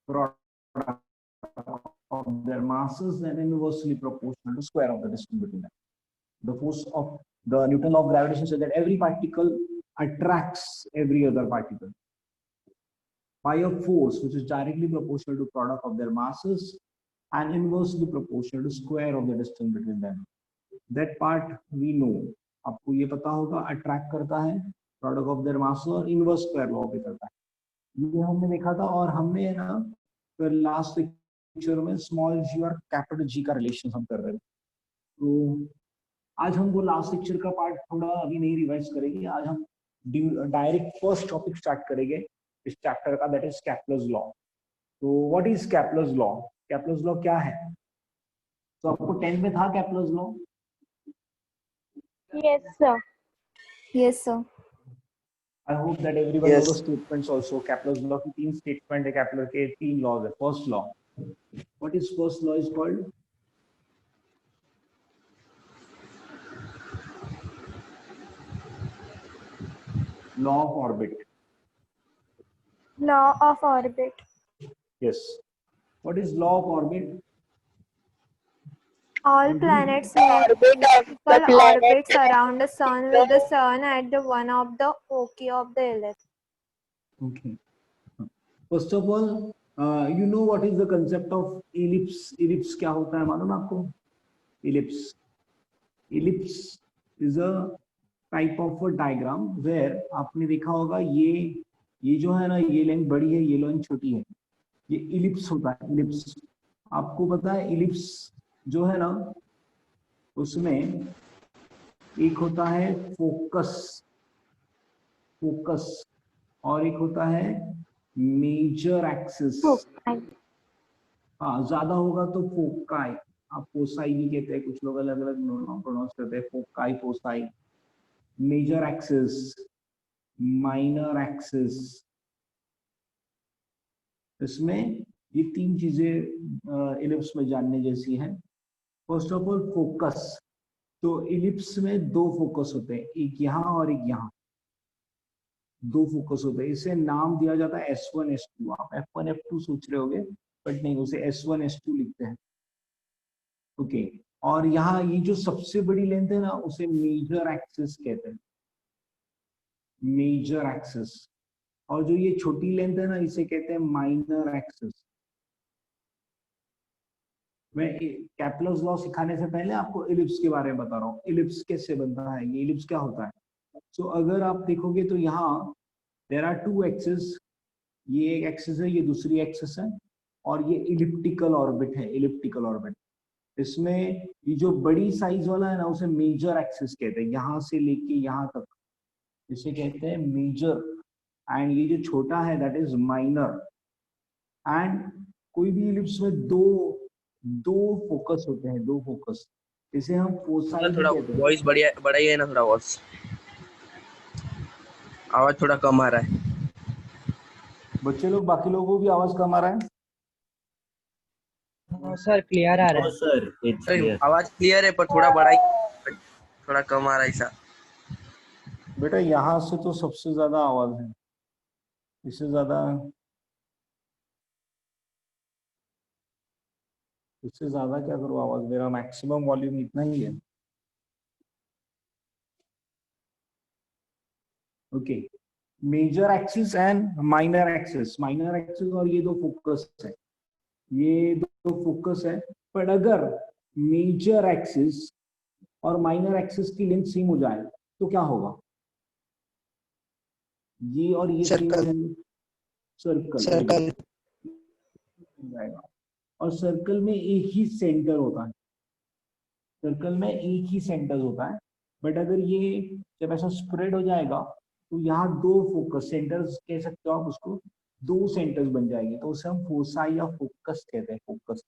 product of their masses then inversely proportional to square of the distance between them. The force of the Newton law of gravitation says that every particle attracts every other particle by a force which is directly proportional to product of their masses and inversely proportional to square of the distance between them. That part we know. आपको ये पता होगा attract करता है product of their mass और inverse square law भी करता है. ये हमने देखा था और हमने ना फिर लास्ट लेक्चर में स्मॉल जी और कैपिटल जी का रिलेशन हम कर रहे थे. तो आज हम वो लास्ट लेक्चर का पार्ट थोड़ा अभी नहीं रिवाइज करेंगे. आज हम डायरेक्ट फर्स्ट टॉपिक स्टार्ट करेंगे इस चैप्टर का, दैट इज कैप्लर्स लॉ. तो what is Kepler's law? Kepler's law क्या है? तो आपको 10th में था Kepler's law? Yes, sir. Yes, sir. I hope that everyone knows the statements also. Kepler's law की 3 statement है, Kepler के 3 laws है. First law. What is first law is called? Law of orbit. Law of orbit. Yes. What is law of orbit? All planets make elliptical orbits around the sun, with the sun at the one of the oci of the ellipse. Okay. First of all, you know what is the concept of ellipse? Ellipse क्या होता है मालूम आपको? Ellipse. Ellipse is a type of a diagram where आपने देखा होगा ये जो है ना, ये लेंथ बड़ी है, ये लेंथ छोटी है. ये ellipse होता है. ellipse. आपको पता है ellipse जो है ना, उसमें एक होता है फोकस और एक होता है मेजर एक्सिस. हाँ, ज्यादा होगा तो फोकाई. आप फोसाई भी कहते हैं, कुछ लोग अलग अलग प्रोनाउंस करते हैं. Foci, foci. Major axis, minor axis. इसमें ये 3 चीजें इलिप्स में जानने जैसी हैं. First of all focus. तो इलिप्स में 2 फोकस होते हैं, एक यहाँ और एक यहाँ. 2 फोकस होते हैं. इसे नाम दिया जाता है S1 S2. आप F1 F2 सोच रहे होगे, बट नहीं, उसे S1 S2 लिखते हैं. ओके. और यहाँ ये जो सबसे बड़ी लेंथ है ना, उसे मेजर एक्सिस कहते हैं. Major axis. और जो ये छोटी लेंथ है ना, इसे कहते हैं माइनर एक्सिस. मैं कैप्लर्स लॉ सिखाने से पहले आपको इलिप्स के बारे में बता रहा हूँ. इलिप्स कैसे बनता है, ये इलिप्स क्या होता है. सो अगर आप देखोगे तो यहाँ देयर आर 2 एक्सिस. ये एक एक्सिस है, ये दूसरी एक्सिस है, और ये इलिप्टिकल ऑर्बिट है. Elliptical orbit. इसमें ये जो बड़ी साइज वाला है ना, उसे मेजर एक्सिस कहते हैं. यहाँ से लेके यहाँ तक इसे कहते हैं मेजर. एंड ये जो छोटा है दैट इज माइनर. एंड कोई भी इलिप्स में दो फोकस होते हैं. 2 फोकस. इसे हम फोसाई थोड़ा वॉइस बढ़ा ही है ना, थोड़ा वॉइस आवाज थोड़ा कम आ रहा है. बच्चे लोग, बाकी लोगों को भी आवाज कम आ रहा है? सर क्लियर आ रहा है. सर आवाज क्लियर है, पर थोड़ा बढ़ा ही, थोड़ा कम आ रहा है सा. बेटा यहाँ से तो सबसे ज्यादा आवाज है, इससे ज्यादा क्या करूँ आवाज? मेरा मैक्सिमम वॉल्यूम इतना ही है. Okay. Major axis and minor axis. Minor axis और ये 2 फोकस है. ये 2 फोकस है. पर अगर मेजर एक्सिस और माइनर एक्सिस की लेंथ सेम हो जाए तो क्या होगा? ये और ये सर्कल. और सर्कल में एक ही सेंटर होता है. बट अगर ये जब ऐसा स्प्रेड हो जाएगा तो यहाँ 2 फोकस सेंटर्स कह सकते हो आप उसको, 2 सेंटर्स बन जाएंगे. तो उसे हम फोसाई या फोकस कहते हैं. फोकस.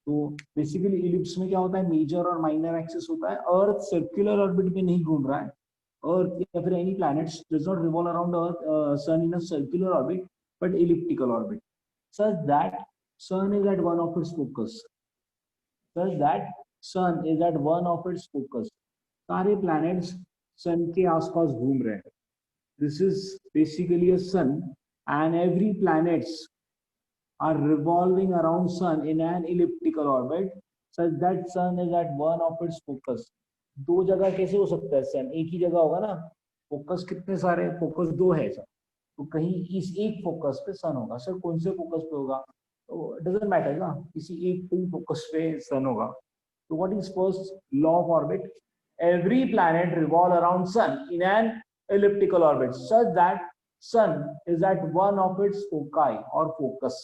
तो बेसिकली इलिप्स में क्या होता है, मेजर और माइनर एक्सिस होता है. अर्थ सर्कुलर ऑर्बिट में नहीं घूम रहा है. अर्थ या फिर any planets does not revolve around earth sun in a circular orbit but elliptical orbit, such that sun is at one of its focus. सारे planets sun के आसपास घूम रहे हैं. This is basically a sun and every planets are revolving around sun in an elliptical orbit such that sun is at one of its focus. दो जगह कैसे हो सकता है सन? एक ही जगह होगा ना. फोकस कितने सारे? फोकस दो है सर. तो कहीं इस एक फोकस पे सन होगा. सर कौन से फोकस पे होगा? तो डजंट मैटर ना, किसी एक फोकस पे सन होगा. तो what is first law of orbit? Every planet revolve around sun in an elliptical orbit such that sun is at one of its foci or focus.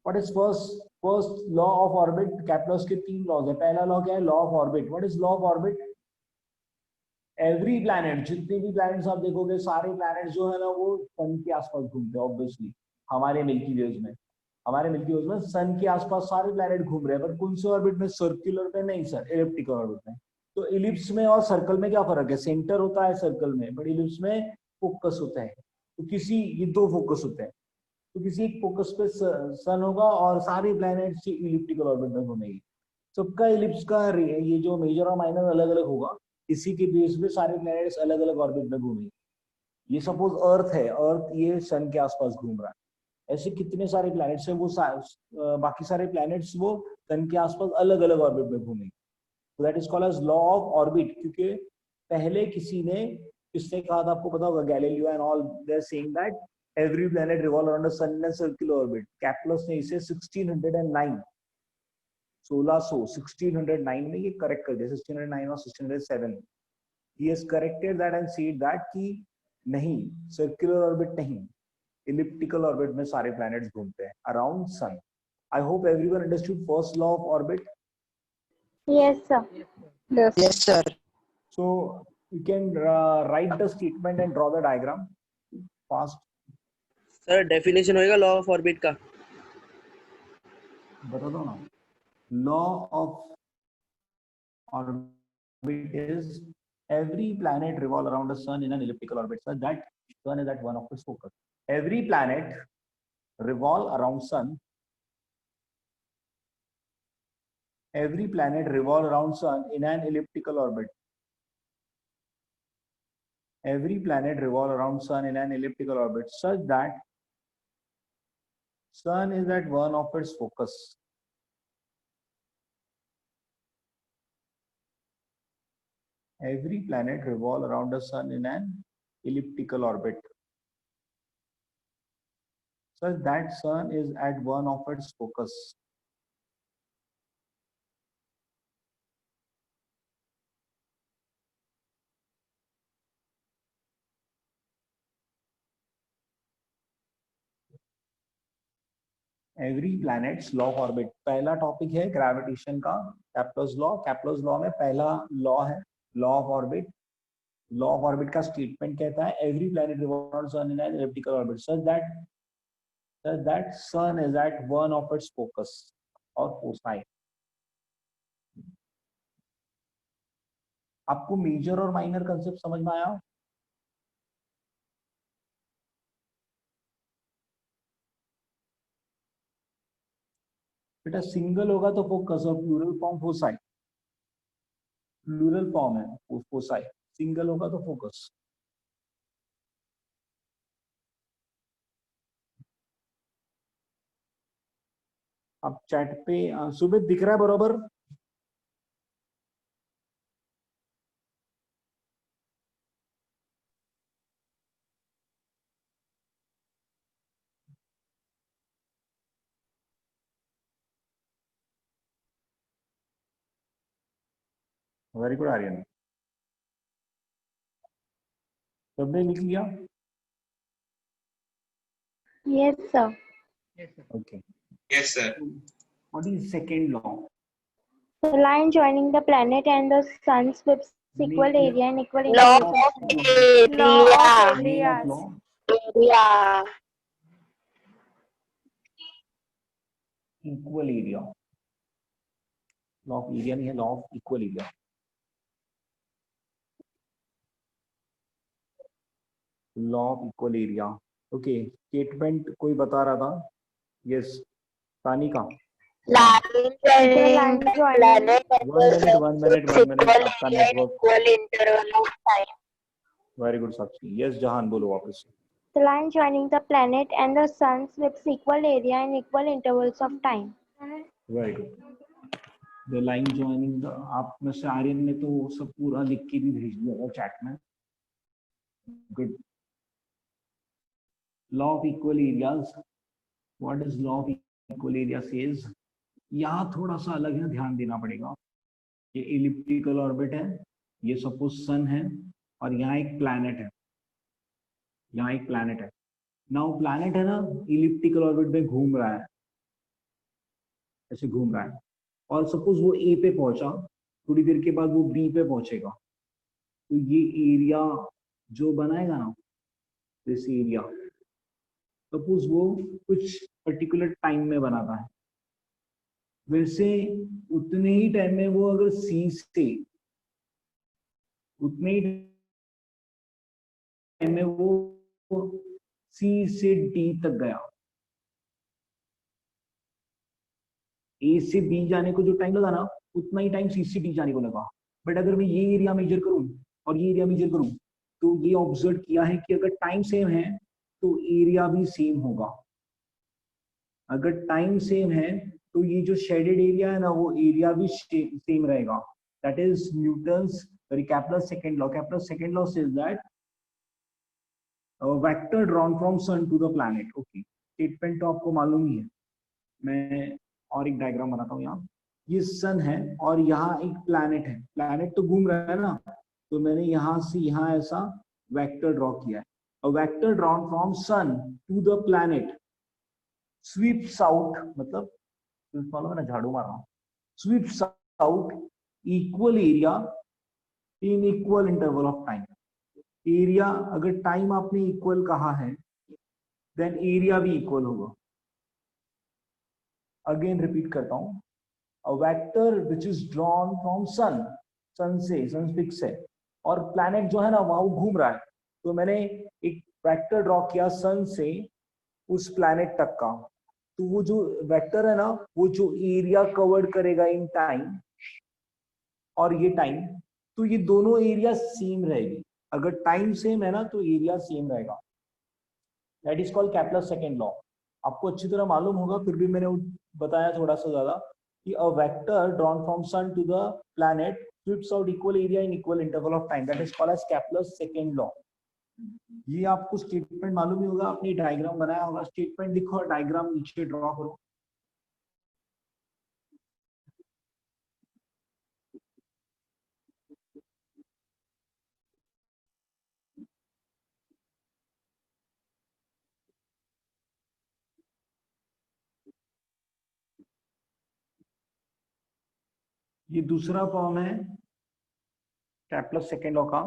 What is first law of orbit? Kepler's के तीन laws है. पहला law क्या है? Law of orbit. What is law of orbit? Every planet, जितने भी planets आप देखोगे सारे प्लैनेट्स जो है ना वो सन के आसपास घूमते हैं. ऑब्वियसली हमारे मिल्की वेज में, सन के आसपास सारे प्लैनेट घूम रहे हैं. पर कौन से ऑर्बिट में? सर्कुलर पे नहीं सर, एलिप्टिकल ऑर्बिट में. तो इलिप्स में और सर्कल में क्या फर्क है? सेंटर होता है सर्कल में, बट इलिप्स में फोकस होता है. तो किसी ये दो फोकस होते हैं. तो किसी एक फोकस पे सन होगा और सारे प्लैनेट्स इलिप्टिकल ऑर्बिट में घूमेंगे. सबका इलिप्स का ये जो मेजर और माइनर अलग अलग होगा. इसी के बेस पे सारे प्लैनेट्स अलग अलग ऑर्बिट में घूमेंगे. ये सपोज अर्थ है, अर्थ ये सन के आसपास घूम रहा है. ऐसे कितने सारे प्लैनेट्स हैं, वो बाकी सारे प्लैनेट्स वो सन के आसपास अलग अलग ऑर्बिट में घूमेंगे. So that is called as law of orbit. क्योंकि पहले किसने कहा था आपको पता होगा? Galileo and all, they are saying that every planet revolve around the sun in a circular orbit. Kepler's ने इसे 1609 में ये करेक्ट कर दिया. 1609 और 1607 he has corrected that and said that कि नहीं, सर्कुलर ऑर्बिट नहीं, इलिप्टिकल ऑर्बिट में सारे प्लैनेट्स घूमते हैं around sun. I hope everyone understood first law of orbit. Yes, sir. Yes, sir. So you can write the statement and draw the diagram fast. Sir definition होएगा law of orbit का? बता दो ना. Law of orbit is every planet revolve around the sun in an elliptical orbit such that sun is at one of its focus. Every planet revolve around sun. Every planet revolve around sun in an elliptical orbit. Every planet revolve around sun in an elliptical orbit such that sun is at one of its focus. Every planet revolve around the sun in an elliptical orbit such that sun is at one of its focus. Every planets law of orbit. पहला topic है gravitation का, Kepler's law. Kepler's law में पहला law है law of orbit. Law of orbit का statement कहता है every planet revolves around sun in an elliptical orbit such that sun is at one of its focus और foci. आपको major और minor concept समझ में आया? बेटा सिंगल होगा तो फोकस और plural form foci. Plural form है फोसाई. सिंगल होगा तो फोकस. अब चैट पे सुबह दिख रहा है बरोबर? Very good Aryan. सबने लिख लिया? Yes, sir. Okay. Yes, sir. What is second law? The line joining the planet and the sun's with equal area and equal Law interval. of Law of Meaning of areas. law? area. Equal area. Law of area नहीं है, law of equal area. Law of equal area. Okay. Statement कोई बता रहा था? Yes. Tanika. Line joining the planet and the sun One minute. आपका area and network. equal interval of time. Very good Sakshi. Yes जहान बोलो वापस. The line joining the planet and the sun sweeps equal area in equal intervals of time. Very good. The line joining the, आप में से आर्यन ने तो सब पूरा लिख के भी भेज दिया था चैट में. Good. Law of equal areas. What does law of equal area says? यहाँ थोड़ा सा अलग है, ध्यान देना पड़ेगा. ये इलिप्टिकल ऑर्बिट है, ये सपोज सन है, और यहाँ एक प्लैनेट है. यहाँ एक प्लैनेट है. नाउ प्लैनेट है ना, इलिप्टिकल ऑर्बिट में घूम रहा है, ऐसे घूम रहा है. और सपोज वो ए पे पहुंचा, थोड़ी देर के बाद वो बी पे पहुंचेगा, तो ये एरिया जो बनाएगा ना, दिस एरिया, सपोज वो कुछ पर्टिकुलर टाइम में बनाता है, वैसे उतने ही टाइम में वो अगर सी से, उतने ही टाइम में वो सी से डी तक गया, ए से बी जाने को जो टाइम लगा ना, उतना ही टाइम सी से डी जाने को लगा. बट अगर मैं ये एरिया मेजर करूं और ये एरिया मेजर करूं, तो ये ऑब्जर्व किया है कि अगर टाइम सेम है तो एरिया भी सेम होगा. अगर टाइम सेम है तो ये जो शेडेड एरिया है ना, वो एरिया भी सेम रहेगा. That is Newton's Kepler's second law. Kepler's second law says that a vector drawn from sun to the planet. Okay, statement तो आपको मालूम ही है. मैं और एक डायग्राम बनाता हूँ. यहाँ ये सन है और यहाँ एक प्लैनेट है. प्लैनेट तो घूम रहा है ना, तो मैंने यहाँ से यहाँ ऐसा वेक्टर ड्रॉ किया है. A vector drawn from sun to the planet sweeps out, मतलब मालूम है ना, झाड़ू मार रहा हूँ. Sweeps out equal area in equal interval of time. Area अगर टाइम आपने इक्वल कहा है, देन एरिया भी इक्वल होगा. अगेन रिपीट करता हूं. A vector which is drawn from sun, sun से, सन फिक्स है, और प्लैनेट जो है ना वहां वो घूम रहा है, तो मैंने एक वेक्टर ड्रॉ किया सन से उस प्लैनेट तक का. तो वो जो वेक्टर है ना, वो जो एरिया कवर्ड करेगा इन टाइम और ये टाइम, तो ये दोनों एरिया सेम रहेगी. अगर टाइम सेम है ना तो एरिया सेम रहेगा. That is called Kepler's second law. आपको अच्छी तरह मालूम होगा, फिर भी मैंने बताया थोड़ा सा ज्यादा, कि a vector drawn from sun to the planet sweeps out equal area in equal interval of time. That is called as Kepler's second law. ये आपको स्टेटमेंट मालूम ही होगा, आपने डायग्राम बनाया होगा. स्टेटमेंट लिखो और डायग्राम नीचे ड्रॉ करो. ये दूसरा फॉर्म है Kepler's सेकंड लॉ का.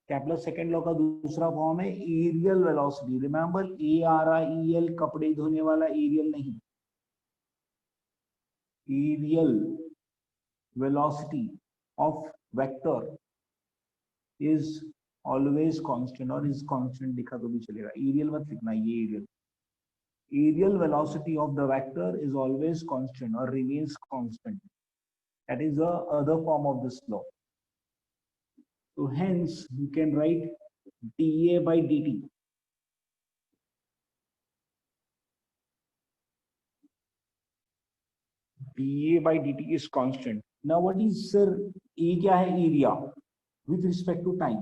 Kepler's सेकंड लॉ का दूसरा फॉर्म है एरियल वेलोसिटी. रिमेंबर, ARIEL, कपड़े धोने वाला एरियल नहीं. Areal velocity of vector is always constant, और इज कांस्टेंट लिखा तो भी चलेगा. एरियल मत लिखना, ये aerial. Aerial velocity of the vector is always constant or remains constant. That is the other form of this law. So hence you can write dA by dt. dA by dt is constant. Now what is, sir, A क्या है? Area with respect to time.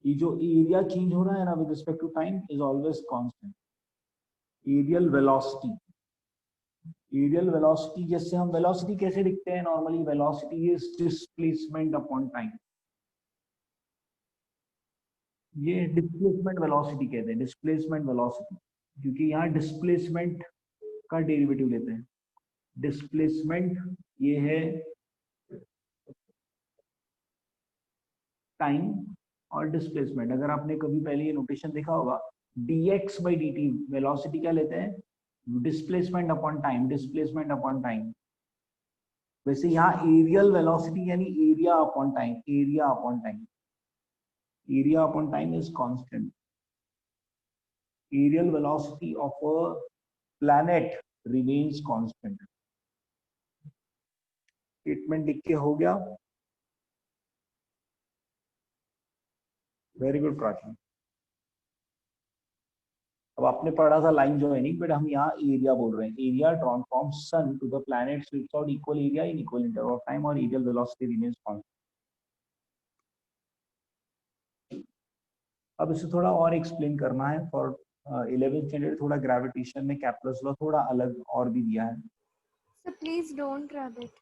ये जो area change हो रहा है ना with respect to time is always constant. Aerial velocity. Aerial velocity, जैसे हम velocity कैसे लिखते हैं normally? velocity is displacement upon time. ये displacement velocity कहते हैं, displacement velocity, क्योंकि यहाँ displacement का डेरिवेटिव लेते हैं. displacement ये है टाइम, और displacement, अगर आपने कभी पहले ये नोटेशन देखा होगा, dx by dt, velocity क्या लेते हैं? Displacement upon time, displacement upon time. वैसे यहाँ एरियल वेलोसिटी यानी area upon time, area upon time, area upon time is constant. Areal velocity of a planet remains constant. Statement लिख के हो गया. Very good Prachi. अब आपने पढ़ा था लाइन ज्वाइनिंग, बट हम यहाँ एरिया बोल रहे हैं। Area drawn from sun to the planet sweeps out equal area in equal interval of time और एरियल वेलोसिटी रिमेन्स कांस्टेंट। अब इसे थोड़ा और एक्सप्लेन करना है फॉर 11th स्टैंडर्ड। थोड़ा ग्रेविटेशन में कैप्लर्स लॉ थोड़ा अलग और भी दिया है। So please don't rub it.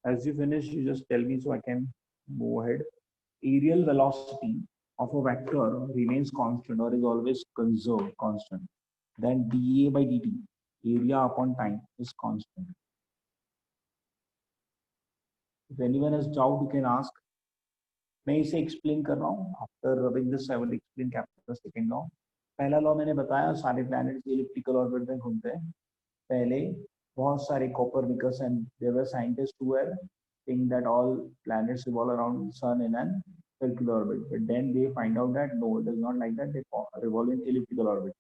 As you finish, you just tell me so I can move ahead. Aerial velocity of a vector remains constant or is always conserved constant. Then dA by dt, area upon time, is constant. If anyone has doubt, you can ask. मैं इसे explain कर रहा हूँ। After rubbing this I will explain Kepler second law. पहला law मैंने बताया, सारे planets elliptical orbit में घूमते हैं। पहले बहुत सारे Copernicus and there were scientist who were saying that all planets revolve around sun in an circular orbit, but then they find out that no, it is not like that. They revolve in elliptical orbit.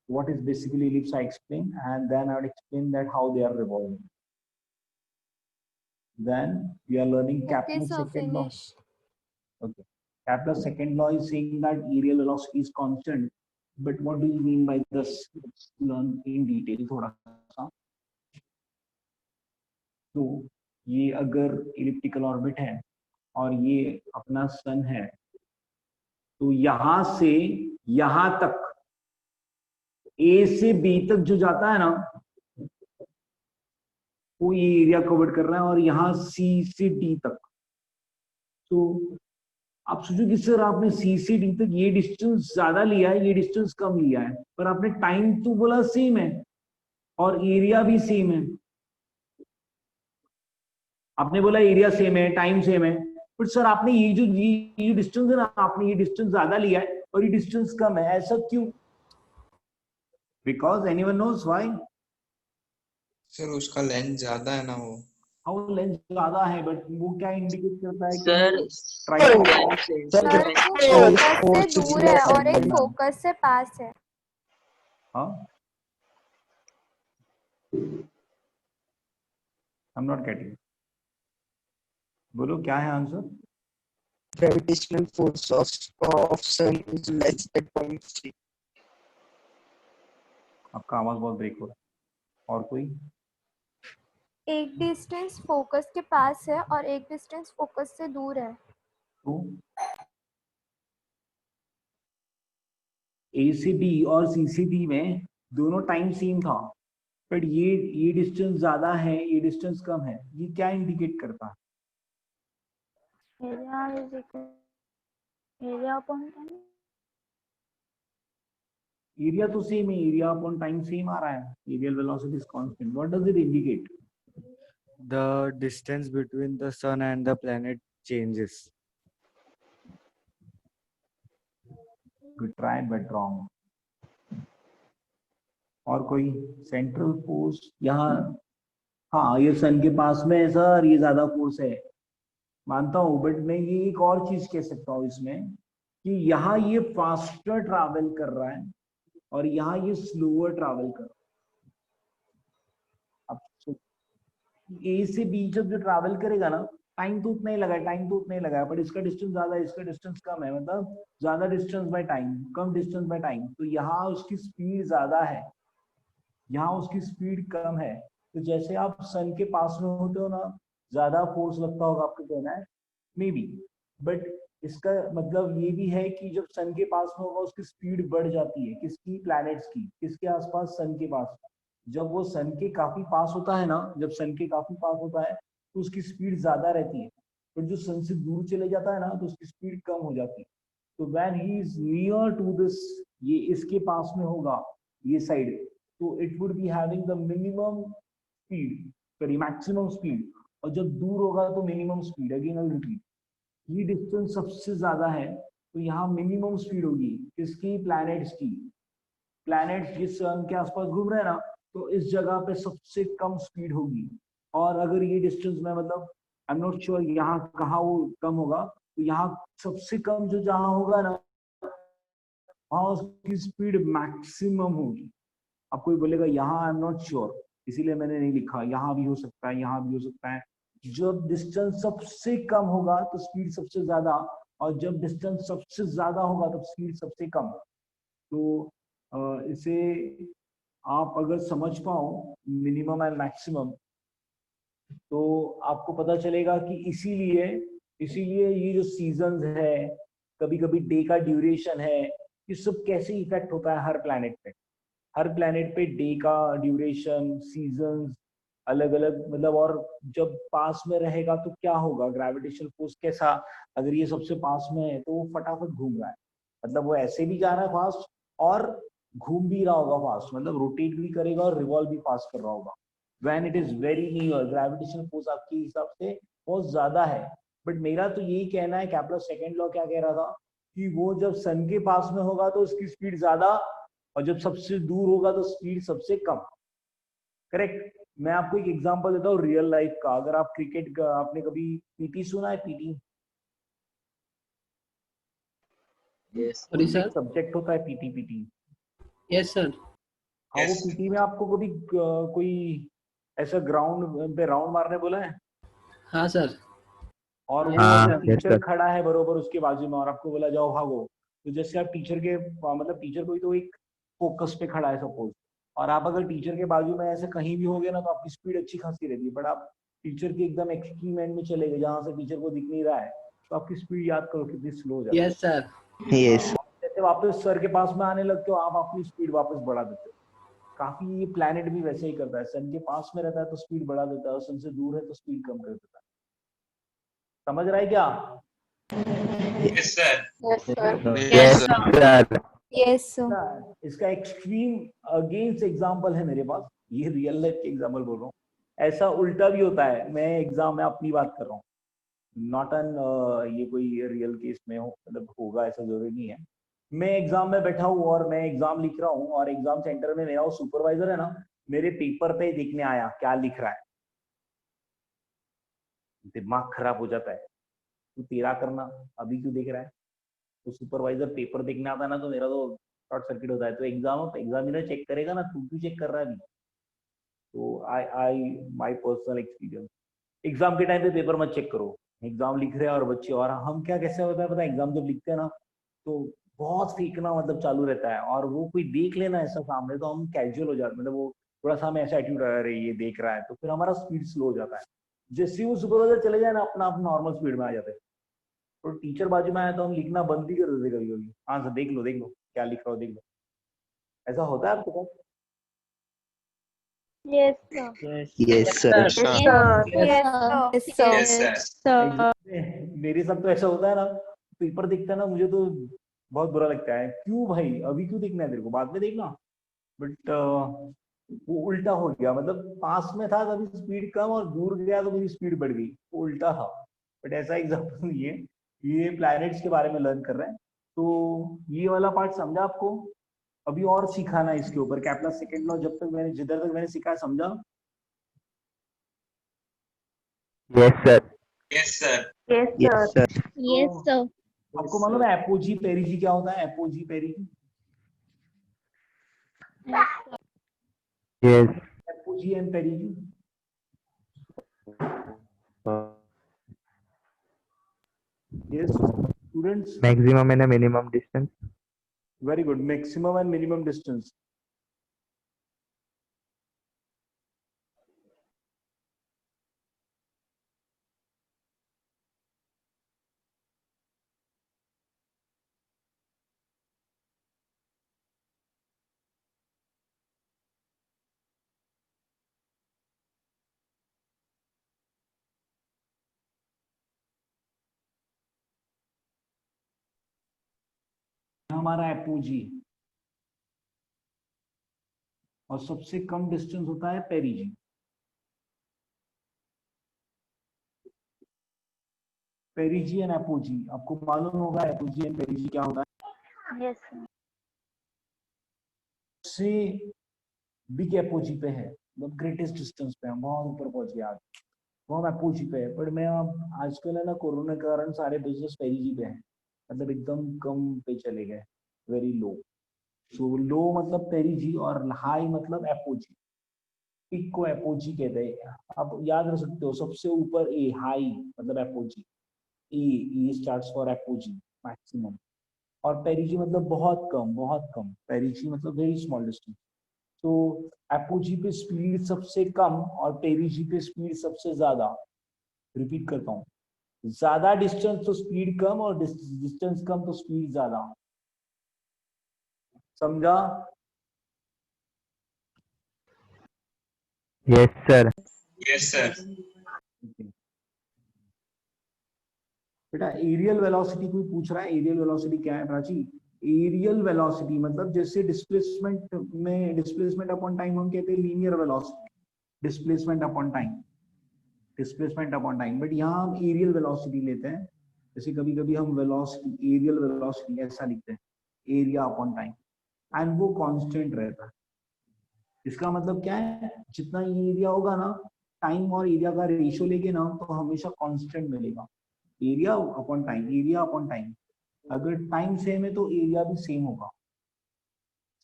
What is basically ellipse I explain, and then I would explain that how they are revolving. Then we are learning Okay, Kepler's so second law. finish. Okay. Kepler's second law is saying that aerial velocity is constant. But what do you mean by this? Let's learn in detail थोड़ा सा. तो ये अगर elliptical orbit है और ये अपना सन है, तो यहां से यहां तक ए से बी तक जो जाता है ना, वो ये एरिया कवर कर रहा है, और यहां सी से डी तक। तो आप सोचो कि सर आपने सी से डी तक ये डिस्टेंस ज्यादा लिया है, ये डिस्टेंस कम लिया है, पर आपने टाइम तो बोला सेम है और एरिया भी सेम है। आपने बोला एरिया सेम है, टाइम सेम है, बट सर आपने ये डिस्टेंस है ना, आपने ये डिस्टेंस ज्यादा लिया है और ये डिस्टेंस कम है। ऐसा क्यों? Because anyone knows why? Sir उसका लेंथ ज्यादा है ना वो। हाउ लेंथ ज्यादा है, बट वो क्या इंडिकेट करता है सर कि ट्राई सर वो फोकस से दूर है और एक फोकस से पास है। हाँ, आई एम नॉट गेटिंग। बोलो क्या है answer? Gravitational force of sun is less than 0.3. आपका आवाज बहुत ब्रेक हो रहा है। और कोई? एक डिस्टेंस फोकस के पास है और एक डिस्टेंस फोकस से दूर है। तो ए से बी और सी से डी में दोनों टाइम सेम था, बट ये डिस्टेंस ज्यादा है, ये डिस्टेंस कम है। ये क्या इंडिकेट करता है? Area is equal area upon time. Area तो सेम है, एरिया अपॉन टाइम सेम आ रहा है। Areal velocity is constant. What does it indicate? The distance between the sun and the planet changes. Good try but wrong. और कोई? Central force यहाँ, हाँ ये सन के पास में है सर, ये ज्यादा फोर्स है, मानता हूँ, बट मैं ये एक और चीज कह सकता हूँ इसमें कि यहाँ ये फास्टर ट्रैवल कर रहा है और यहाँ ये स्लोअर ट्रैवल कर रहा है। अब ए से बी जब जो ट्रैवल करेगा ना, टाइम तो उतना ही लगा है, टाइम तो उतना ही लगा है, पर इसका डिस्टेंस ज्यादा है, इसका डिस्टेंस कम है, मतलब ज्यादा distance by time, come distance by time. तो यहाँ उसकी स्पीड ज्यादा है, यहाँ उसकी स्पीड कम है। तो जैसे आप सन के पास में होते हो ना, ज्यादा फोर्स लगता होगा, आपको कहना है मे बी, बट इसका मतलब ये भी है कि जब सन के पास में होगा उसकी स्पीड बढ़ जाती है। किसकी? प्लैनेट्स की। किसके आसपास? सन के पास। जब वो सन के काफी पास होता है ना, जब सन के काफी पास होता है तो उसकी स्पीड ज्यादा रहती है, पर जो सन से दूर चले जाता है ना तो उसकी स्पीड कम हो जाती है। तो when he is near to this, ये इसके पास में होगा ये साइड, तो it would be having the minimum speed, sorry maximum speed, और जब दूर होगा तो minimum speed. Again I repeat, ये डिस्टेंस सबसे ज्यादा है तो यहाँ मिनिमम स्पीड होगी। किसकी? प्लैनेट्स की। प्लैनेट्स जिस सन के आसपास घूम रहे हैं ना, तो इस जगह पे सबसे कम स्पीड होगी। और अगर ये डिस्टेंस में, मतलब आई एम नॉट श्योर यहाँ कहाँ वो कम होगा, तो यहाँ सबसे कम जो जहाँ होगा ना, वहां उसकी स्पीड मैक्सिमम होगी। अब कोई बोलेगा यहाँ आई एम नॉट श्योर, इसीलिए मैंने नहीं लिखा। यहाँ भी हो सकता है, यहाँ भी हो सकता है। जब डिस्टेंस सबसे कम होगा तो स्पीड सबसे ज्यादा, और जब डिस्टेंस सबसे ज्यादा होगा तो स्पीड सबसे कम। तो इसे आप अगर समझ पाओ मिनिमम एंड मैक्सिमम, तो आपको पता चलेगा कि इसीलिए इसीलिए ये जो सीजन्स है, कभी कभी डे का ड्यूरेशन है, ये सब कैसे इफेक्ट होता है हर प्लैनेट पे। हर प्लैनेट पे डे का ड्यूरेशन, सीजन्स अलग अलग, मतलब। और जब पास में रहेगा तो क्या होगा, ग्रेविटेशनल फोर्स कैसा, अगर ये सबसे पास में है तो वो फटाफट घूम रहा है, मतलब वो ऐसे भी जा रहा है फास्ट और घूम भी रहा होगा फास्ट, मतलब रोटेट भी करेगा और रिवॉल्व भी फास्ट कर रहा होगा। When it is very near, gravitational force आपके हिसाब से बहुत ज्यादा है। बट मेरा तो यही कहना है, कैप्लर सेकंड लॉ क्या कह रहा था, कि वो जब सन के पास में होगा तो उसकी स्पीड ज्यादा, और जब सबसे दूर होगा तो स्पीड सबसे कम। करेक्ट। मैं आपको एक एग्जांपल देता हूँ रियल लाइफ का। अगर आप क्रिकेट का, आपने कभी पीटी सुना है, PT yes sorry sir. Subject होता है पीटी, पीटी। Yes sir. हाँ, वो पीटी में आपको कभी कोई ऐसा ग्राउंड पे राउंड मारने बोला है, हाँ सर। और वो हाँ, अगर टीचर खड़ा है बरोबर उसके बाजू में और आपको बोला जाओ भागो, तो जैसे आप टीचर के, मतलब टीचर कोई तो एक फोकस पे खड़ा है सपोज, और आप अगर टीचर के बाजू में ऐसे कहीं भी होगे ना तो आपकी स्पीड अच्छी खासी रहती है। बट आप टीचर के एकदम एक्सट्रीम एंड में चले गए जहां से टीचर को दिख नहीं रहा है, तो आपकी स्पीड याद करो कितनी स्लो हो जाती है। Yes sir. Yes. जैसे वापस सर के पास में आने लगते हो, आप अपनी स्पीड वापस बढ़ा देते हो। काफी ये प्लैनेट भी वैसे ही करता है, सन के पास में रहता है तो स्पीड बढ़ा देता है, और सन से दूर है तो स्पीड कम कर देता है। समझ रहा है क्या? Yes, sir. Yes, sir. Yes, sir. Yes, sir. इसका एक्सट्रीम अगेंस्ट एग्जांपल है मेरे पास, ये रियल लाइफ के एग्जांपल बोल रहा हूँ। ऐसा उल्टा भी होता है, मैं एग्जाम में अपनी बात कर रहा हूँ, नॉट एन ये कोई रियल केस में हो, मतलब होगा ऐसा जरूरी नहीं है। मैं एग्जाम में बैठा हूँ और मैं एग्जाम लिख रहा हूँ, और एग्जाम सेंटर में मेरा वो सुपरवाइजर है ना, मेरे पेपर पे देखने आया क्या लिख रहा है। दिमाग खराब हो जाता है, तू तेरा करना, अभी क्यों देख रहा है। तो सुपरवाइजर पेपर देखने आता है ना, तो मेरा तो शॉर्ट सर्किट होता है। तो एग्जामिनर चेक करेगा ना, तू क्यों चेक कर रहा है अभी। तो आई माई पर्सनल एक्सपीरियंस, एग्जाम के टाइम पे पेपर मत चेक करो। एग्जाम लिख रहे हैं और बच्चे, और हम क्या कैसे होता है पता है, एग्जाम जब लिखते हैं ना तो बहुत फेंकना मतलब चालू रहता है, और वो कोई देख लेना ऐसा सामने तो हम कैजुअल हो जाते, मतलब वो थोड़ा सा हमें ऐसा एटीट्यूड आ रही ये देख रहा है, तो फिर हमारा स्पीड स्लो हो जाता है। जैसे ही वो सुपरवाइजर चले जाए ना, अपना आप नॉर्मल स्पीड में आ जाते हैं। तो टीचर बाजू में आया तो हम लिखना बंद भी कर देते कभी कभी, हाँ सर देख लो क्या लिख रहा हो, देख लो। ऐसा होता है आपके पास? Yes, sir. Yes, sir. Yes, sir. Yes, Yes, sir. Yes, sir. sir. मेरे साथ तो ऐसा होता है ना, पेपर दिखता है ना, मुझे तो बहुत बुरा लगता है। क्यों भाई, अभी क्यों देखना है तेरे को, बाद में देखना। बट वो उल्टा हो गया, मतलब पास में था तभी स्पीड कम, और दूर गया तो मेरी स्पीड बढ़ गई, वो उल्टा था। बट ऐसा एग्जाम्पल नहीं है, ये प्लैनेट्स के बारे में लर्न कर रहे हैं। तो ये वाला पार्ट समझा आपको? अभी और सिखाना है इसके ऊपर, कैप्लर सेकंड लॉ जब तक मैंने, जिधर तक मैंने सिखाया, समझा? Yes, sir. Yes, sir. Yes, Yes, sir. sir. Yes, sir. आपको मालूम है एपोजी पेरिजी क्या होता है? Apogee पेरिजी, Yes. Apogee and पेरिजी। Yes, students. Maximum and a minimum distance. Very good. Maximum and minimum distance. हमारा एपोजी, और सबसे कम डिस्टेंस होता है पेरिजी। पेरिजी एंड एपोजी, आपको मालूम होगा एपोजी एंड पेरिजी क्या होता है? Yes, sir. सबसे बिग एपोजी पे है, मतलब ग्रेटेस्ट डिस्टेंस पे हम बहुत ऊपर पहुंच गए आज, वो हम एपोजी पे है। बट मैं अब आजकल है ना, कोरोना के कारण सारे बिजनेस पेरिजी पे हैं, मतलब एकदम कम पे चले गए, वेरी लो। सो लो मतलब पेरिजी और हाई मतलब एपोजी। पीक को एपोजी कहते हैं। आप याद रख सकते हो, सबसे ऊपर ए हाई मतलब apogee, E starts for apogee maximum, और पेरिजी मतलब बहुत कम, बहुत कम, पेरिजी मतलब वेरी स्मॉल डिस्टेंस। तो एपोजी पे स्पीड सबसे कम और पेरिजी पे स्पीड सबसे ज्यादा। रिपीट करता हूँ, ज्यादा डिस्टेंस तो स्पीड कम, और डिस्टेंस कम तो स्पीड ज्यादा। समझा? Yes, sir. Yes sir. बेटा एरियल वेलोसिटी कोई पूछ रहा है, एरियल वेलोसिटी क्या है प्राची? एरियल वेलोसिटी मतलब जैसे डिस्प्लेसमेंट में, डिस्प्लेसमेंट अपॉन टाइम हम कहते हैं linear velocity, displacement upon time, displacement upon time, but यहाँ हम एरियल वेलोसिटी लेते हैं। जैसे कभी कभी हम वेलोसिटी, एरियल वेलोसिटी ऐसा लिखते हैं, एरिया अपॉन टाइम, एंड वो कांस्टेंट रहता है। इसका मतलब क्या है, जितना ये एरिया होगा ना, टाइम और एरिया का रेशियो लेके ना, तो हमेशा कांस्टेंट मिलेगा, area upon time, area upon time. अगर टाइम सेम है तो एरिया भी सेम होगा,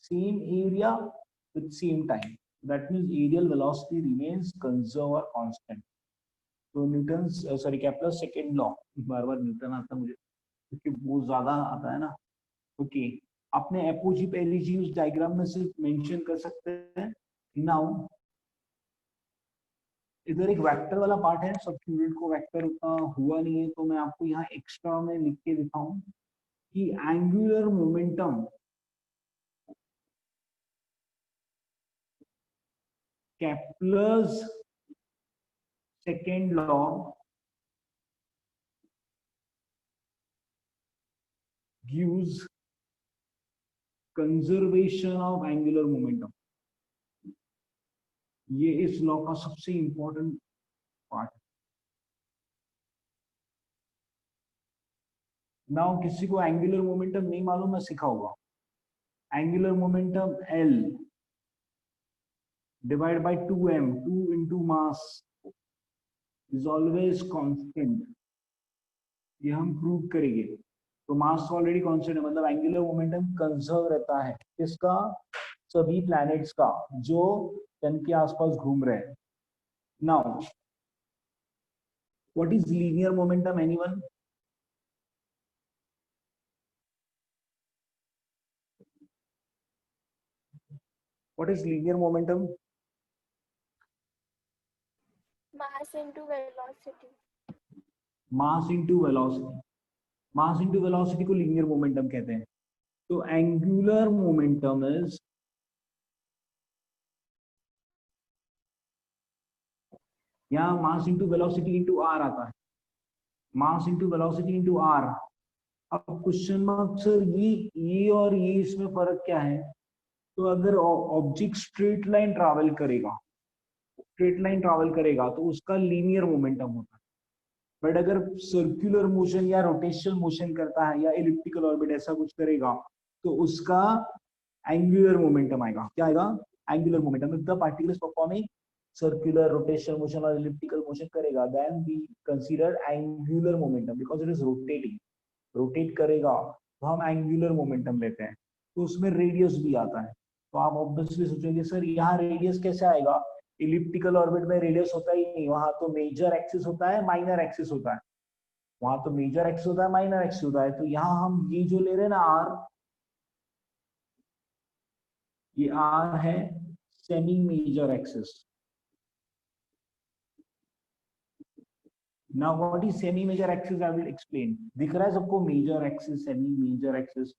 same area with same time, that means areal velocity remains conserve और कांस्टेंट। तो Newton sorry Kepler second law, बार बार न्यूटन आता है मुझे क्योंकि वो ज्यादा आता है ना। ओके, अपने एपोजी पेरिजी उस डायग्राम में सिर्फ मेंशन कर सकते हैं। नाउ इधर एक वेक्टर वाला पार्ट है, सब स्टूडेंट को वेक्टर उतना हुआ नहीं है, तो मैं आपको यहाँ एक्स्ट्रा में लिख के दिखाऊं कि angular momentum Kepler's second law gives conservation of angular momentum. ये इस लॉ का सबसे इंपॉर्टेंट पार्ट है। नाउ किसी को एंगुलर मोमेंटम नहीं मालूम, मैं सिखाऊंगा। Angular momentum L divide by 2m, 2 into mass is always constant. ये हम प्रूव करेंगे। तो मास ऑलरेडी कांस्टेंट है, मतलब एंगुलर मोमेंटम कंजर्व रहता है किसका? सभी प्लैनेट्स का जो सन के आसपास घूम रहे हैं। Now what is linear momentum, anyone? What is linear momentum? Mass into velocity. Mass into velocity. Mass into velocity को linear momentum कहते हैं। तो angular momentum is यहाँ mass into velocity into r आता है, mass into velocity into r। अब question mark sir ये और ये इसमें फर्क क्या है? तो अगर ऑब्जेक्ट स्ट्रेट लाइन ट्रैवल करेगा, स्ट्रेट लाइन ट्रैवल करेगा तो उसका लीनियर मोमेंटम होता है। बट अगर सर्कुलर मोशन या रोटेशनल मोशन करता है या एलिप्टिकल ऑर्बिट ऐसा कुछ करेगा तो उसका एंगुलर मोमेंटम आएगा। क्या आएगा? Angular momentum. If the particle is performing circular, rotational motion और एलिप्टिकल मोशन करेगा, then we consider angular momentum because it is rotating. Rotate करेगा तो हम एंगुलर मोमेंटम लेते हैं। तो उसमें रेडियस भी आता है। तो आप ऑब्वियसली सोचेंगे सर यहाँ रेडियस कैसे आएगा? इलिप्टिकल ऑर्बिट में रेडियस होता ही नहीं, वहां तो मेजर एक्सिस होता है, माइनर एक्सिस होता है। वहां तो मेजर एक्सिस होता है, माइनर एक्सिस होता है। तो यहाँ हम ये जो ले रहे हैं ना आर, ये आर है semi major axis. Now what is semi major axis? I will explain. दिख रहा है सबको major axis, semi major axis?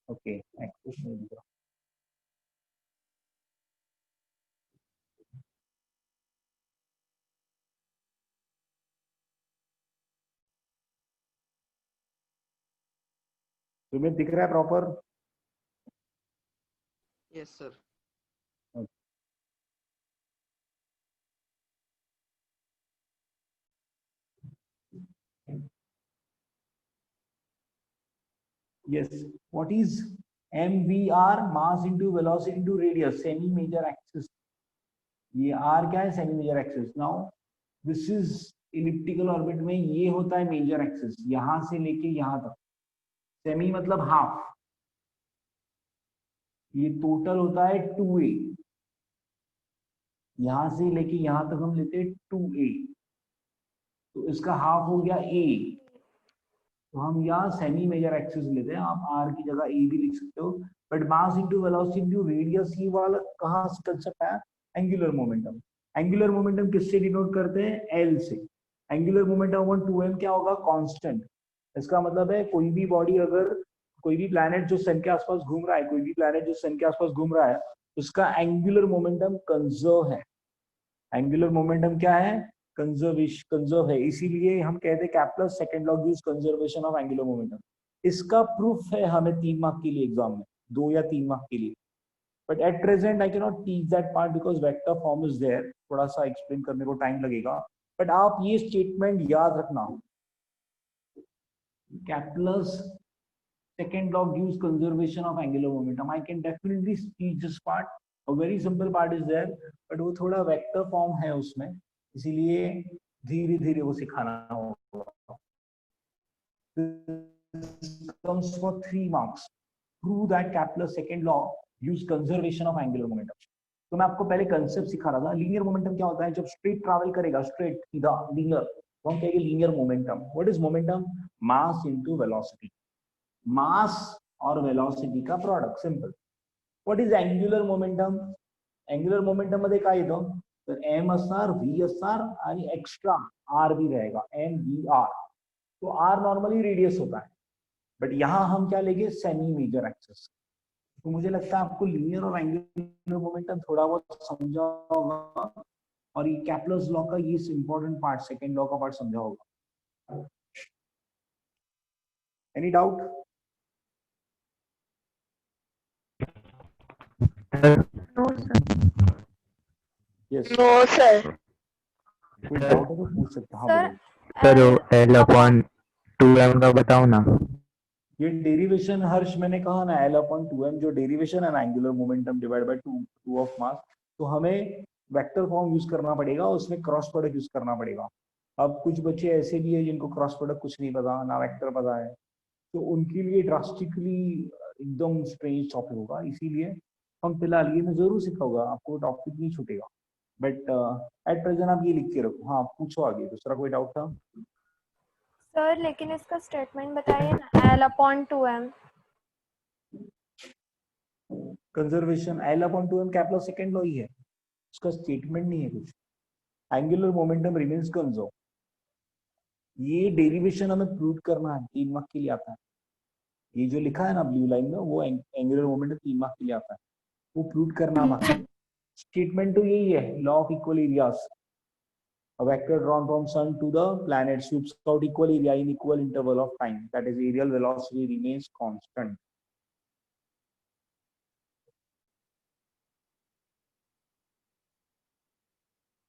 Okay, axis में दिख रहा। तुम्हें दिख रहा है proper? Yes sir. Yes. What is MVR? Mass into velocity into radius, semi major axis. ये R क्या है? Semi major axis. Now this is elliptical orbit में ये होता है मेजर एक्सिस, यहां से लेके यहां तक। सेमी मतलब हाफ, ये टोटल होता है 2a। यहाँ से लेके यहाँ तक हम लेते हैं 2a, तो इसका हाफ हो गया a, तो हम यहाँ सेमी मेजर एक्सिस लेते हैं, आप r की जगह a भी लिख सकते हो, but mass into velocity into radius ये वाला कहाँ से कंसेप्ट आया, एंगुलर मोमेंटम। एंगुलर मोमेंटम किससे डिनोट करते हैं, l से। एंगुलर मोमेंटम अपॉन 2m क्या होगा, कांस्टेंट। इसका मतलब है कोई भी बॉडी, अगर कोई भी प्लैनेट जो सन के आसपास घूम रहा है, कोई भी प्लैनेट जो सन के आसपास घूम रहा है, उसका एंगुलर मोमेंटम कंजर्व है। एंगुलर मोमेंटम क्या है, कंजर्व है, इसीलिए हम कहते हैं Kepler's second law gives conservation of angular momentum. इसका प्रूफ है हमें 3 मार्क के लिए एग्जाम में, 2 या 3 मार्क के लिए, but at present I can not teach that part because vector form is there, थोड़ा सा एक्सप्लेन करने को टाइम लगेगा। बट आप ये स्टेटमेंट याद रखना, Kepler's second law gives conservation of angular momentum. I can definitely teach this part. A very simple part is there, but वो थोड़ा वेक्टर फॉर्म है उसमें, इसीलिए धीरे धीरे वो सिखाना होगा। Comes for 3 marks. Prove that Kepler's second law gives conservation of angular momentum. तो मैं आपको पहले कंसेप्ट सिखा रहा था। लीनियर मोमेंटम क्या होता है, जब स्ट्रेट ट्रैवल करेगा, स्ट्रेट सीधा लीनियर, वो हम कहेंगे linear momentum. What is momentum, mass into velocity, mass और वेलोसिटी का product, simple. What is angular momentum, angular momentum मध्ये काय येतं, तर एम असणार, व्ही असणार आणि एक्स्ट्रा आर भी रहेगा, एम वी आर। तो आर नॉर्मली रेडियस होता है, बट यहाँ हम क्या लेंगे, सेमी मेजर एक्सिस। तो मुझे लगता है आपको लीनियर और एंगुलर मोमेंटम थोड़ा बहुत समझा होगा, और ये कैप्लर्स लॉ का ये इंपॉर्टेंट पार्ट, सेकेंड लॉ का पार्ट समझा होगा। Any doubt? No, sir. Yes, No, sir. कोई डाउट है तो पूछ सकते हैं। हाँ सर बोलो। सर एल अपॉन 2m का बताओ ना। ये डेरिवेशन हर्ष मैंने कहा ना, L अपॉन 2m जो डेरिवेशन है ना, angular momentum divide by 2 of mass, तो हमें वेक्टर फॉर्म यूज करना पड़ेगा, उसमें क्रॉस प्रोडक्ट यूज करना पड़ेगा। अब कुछ बच्चे ऐसे भी है जिनको क्रॉस प्रोडक्ट कुछ नहीं पता, ना वेक्टर पता है, तो उनके लिए ड्रास्टिकली एकदम स्ट्रेंज टॉपिक होगा, इसीलिए हम फिलहाल ये मैं जरूर सिखाऊंगा आपको, टॉपिक नहीं छूटेगा, बट एट प्रेजेंट आप ये लिख के रखो। हाँ पूछो आगे, दूसरा कोई डाउट था? सर लेकिन इसका स्टेटमेंट बताइए ना, L/2m। Conservation L upon 2m Kepler second law ही है, उसका स्टेटमेंट नहीं है कुछ। एंगुलर मोमेंटम रिमेन्स कंजर्व, ये डेरिवेशन हमें प्रूव करना है, 3 मार्क के लिए आता है। ये जो लिखा है ना ब्लू लाइन में, वो एंगुलर मोमेंटम 3 मार्क के लिए आता है, वो प्रूव करना बाकी है। स्टेटमेंट तो यही है, law of equal areas. A vector drawn from sun to the planet sweeps out equal area in equal interval of time. That is, aerial velocity remains constant.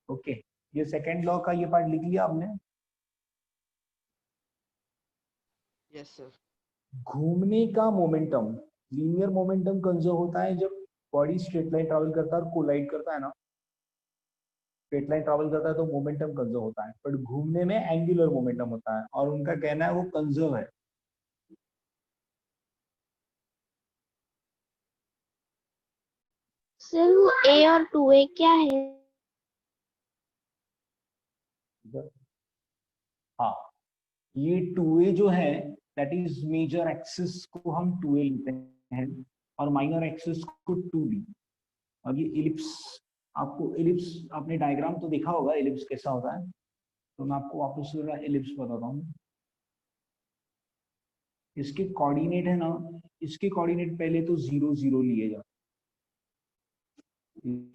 Okay, ये सेकेंड लॉ का ये part लिख लिया आपने। Yes sir. घूमने का momentum, linear momentum conserve होता है जब बॉडी स्ट्रेट लाइन ट्रैवल करता है और कोलाइड करता है ना, स्ट्रेट लाइन ट्रैवल करता है तो मोमेंटम कंजर्व होता है, बट घूमने में एंगुलर मोमेंटम होता है, और उनका कहना है वो कंजर्व है। सर वो A और 2A क्या है? हाँ, ये 2a जो है, दैट इज मेजर एक्सिस को हम 2a लेते हैं, और माइनर एक्सिस को 2b। अब ये इलिप्स, आपको इलिप्स, आपने डायग्राम तो देखा होगा इलिप्स कैसा होता है, तो मैं आपको वापस से इलिप्स बताता हूँ। इसके कोऑर्डिनेट है ना, इसके कोऑर्डिनेट पहले तो 0 0 लिए जाते,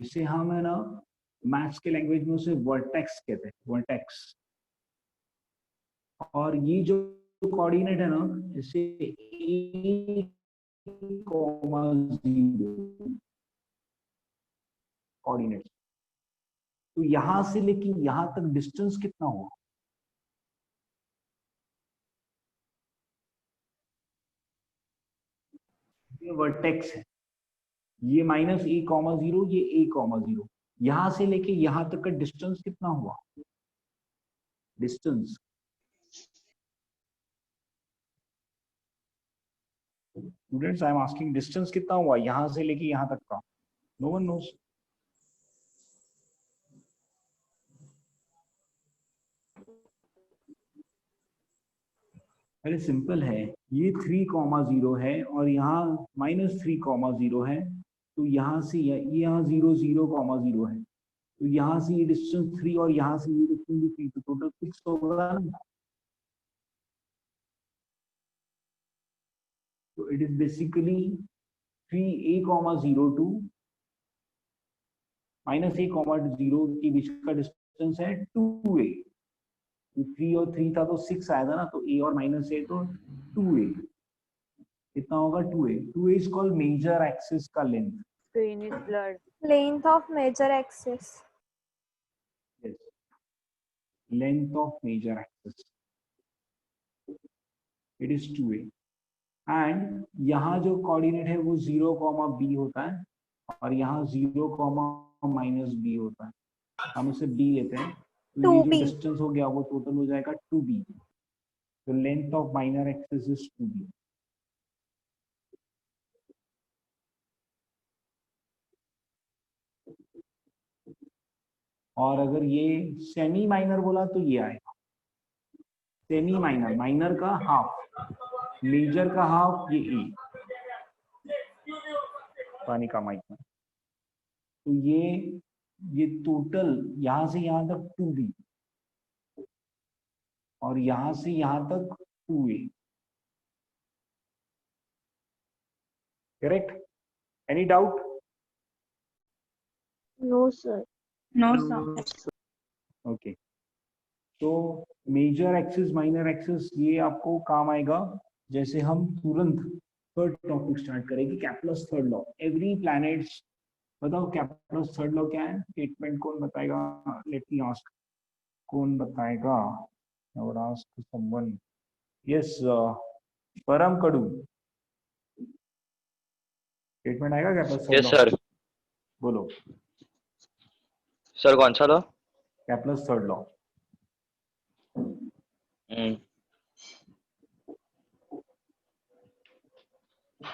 इसे हम है ना मैथ्स के लैंग्वेज में उसे वर्टेक्स कहते हैं, वर्टेक्स। और ये जो कोऑर्डिनेट है ना, इसे a, 0 कोऑर्डिनेट। तो यहां से लेकिन यहां तक डिस्टेंस कितना हुआ, ये वर्टेक्स है, ये -a, 0, ये a, 0, यहां से लेके यहां तक का डिस्टेंस कितना हुआ, distance. Students I am asking, distance कितना हुआ यहां से लेके यहां तक का? No one knows. अरे सिंपल है, ये 3,0 है और यहाँ -3,0 है, तो यहाँ से ये यहाँ 0,0,0 है, तो यहाँ से ये डिस्टेंस 3 और यहाँ से ये डिस्टेंस भी 3, तो टोटल 6 होगा ना। तो it is basically 3a,0 to -a,0 के बीच का डिस्टेंस है 2a। 3 और 3 था तो 6 आया था ना, तो a और -a तो 2a, कितना होगा 2a। 2a is called major axis का length. Screen is blurred. Length of major axis. Yes, length of major axis, it is 2a। And यहाँ जो कोऑर्डिनेट है वो 0, b होता है और यहाँ 0, -b होता है, हम उसे b लेते हैं, तो ये जो 2b. डिस्टेंस हो गया वो टोटल हो जाएगा 2b। तो length of minor axis is 2b। और अगर ये सेमी माइनर बोला तो ये आएगा सेमी माइनर, माइनर का हाफ, मेजर का हाफ, ये ए पानी का माइक में। तो ये टोटल यहाँ से यहाँ तक 2b और यहाँ से यहाँ तक 2a। Correct? Any doubt? No, sir. Okay, तो मेजर एक्सिस माइनर एक्सिस ये आपको काम आएगा जैसे हम तुरंत थर्ड टॉपिक स्टार्ट करेंगे, कैप्लस थर्ड लॉ। एवरी प्लैनेट्स, बताओ कैप्लस थर्ड लॉ क्या है? स्टेटमेंट कौन बताएगा? लेट मी आस्क, कौन बताएगा? I would ask someone. Yes, Param Kadu, statement आएगा Kepler's third law? Yes sir. बोलो सर कौन सा law? Kepler's third law.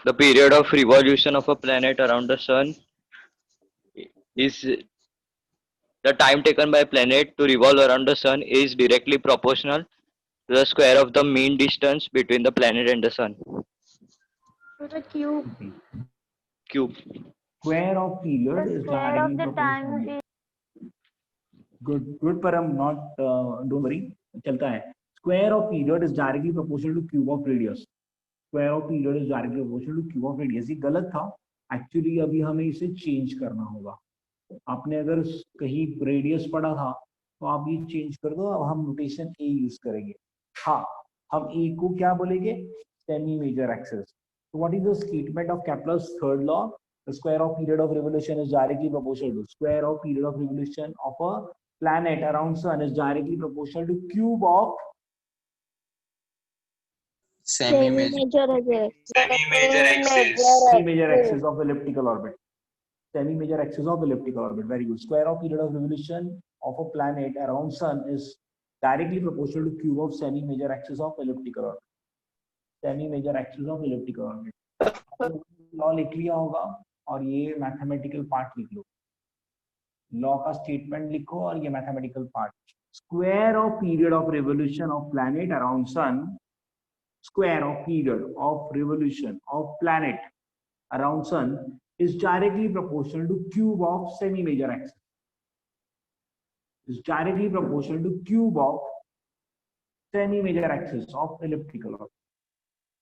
The period of revolution of a planet around the sun is the time taken by a planet to revolve around the sun is directly proportional to the square of the mean distance between the planet and the sun. To the cube. Cube. Square of period The is square directly of the time proportional. is Good, Param, not, don't worry, चलता है। Square of period is directly proportional to cube of radius. Square of period is directly proportional to cube of radius। ये गलत था, actually अभी हमें इसे change करना होगा। आपने अगर कहीं रेडियस पढ़ा था तो आप ये चेंज कर दो, अब हम नोटेशन ए यूज करेंगे। हाँ, हम ए को क्या बोलेंगे? Semi major axis. So what is the statement of Kepler's third law? The square of period of revolution is directly proportional to square of period of revolution of a planet around sun is directly proportional to cube of semi-major semi-major axis of elliptical orbit. Semi-major axis of elliptical orbit. Very good. Square of period of revolution of a planet around sun is directly proportional to cube of semi-major axis of elliptical orbit. Semi-major axis of elliptical orbit. Law लिख लिया होगा और ये mathematical part लिख लो। Law का statement लिखो और ये mathematical part. Square of period of revolution of planet around sun, square of period of revolution of planet around sun is directly proportional to cube of semi-major axis. Is directly proportional to cube of semi-major axis of elliptical orbit.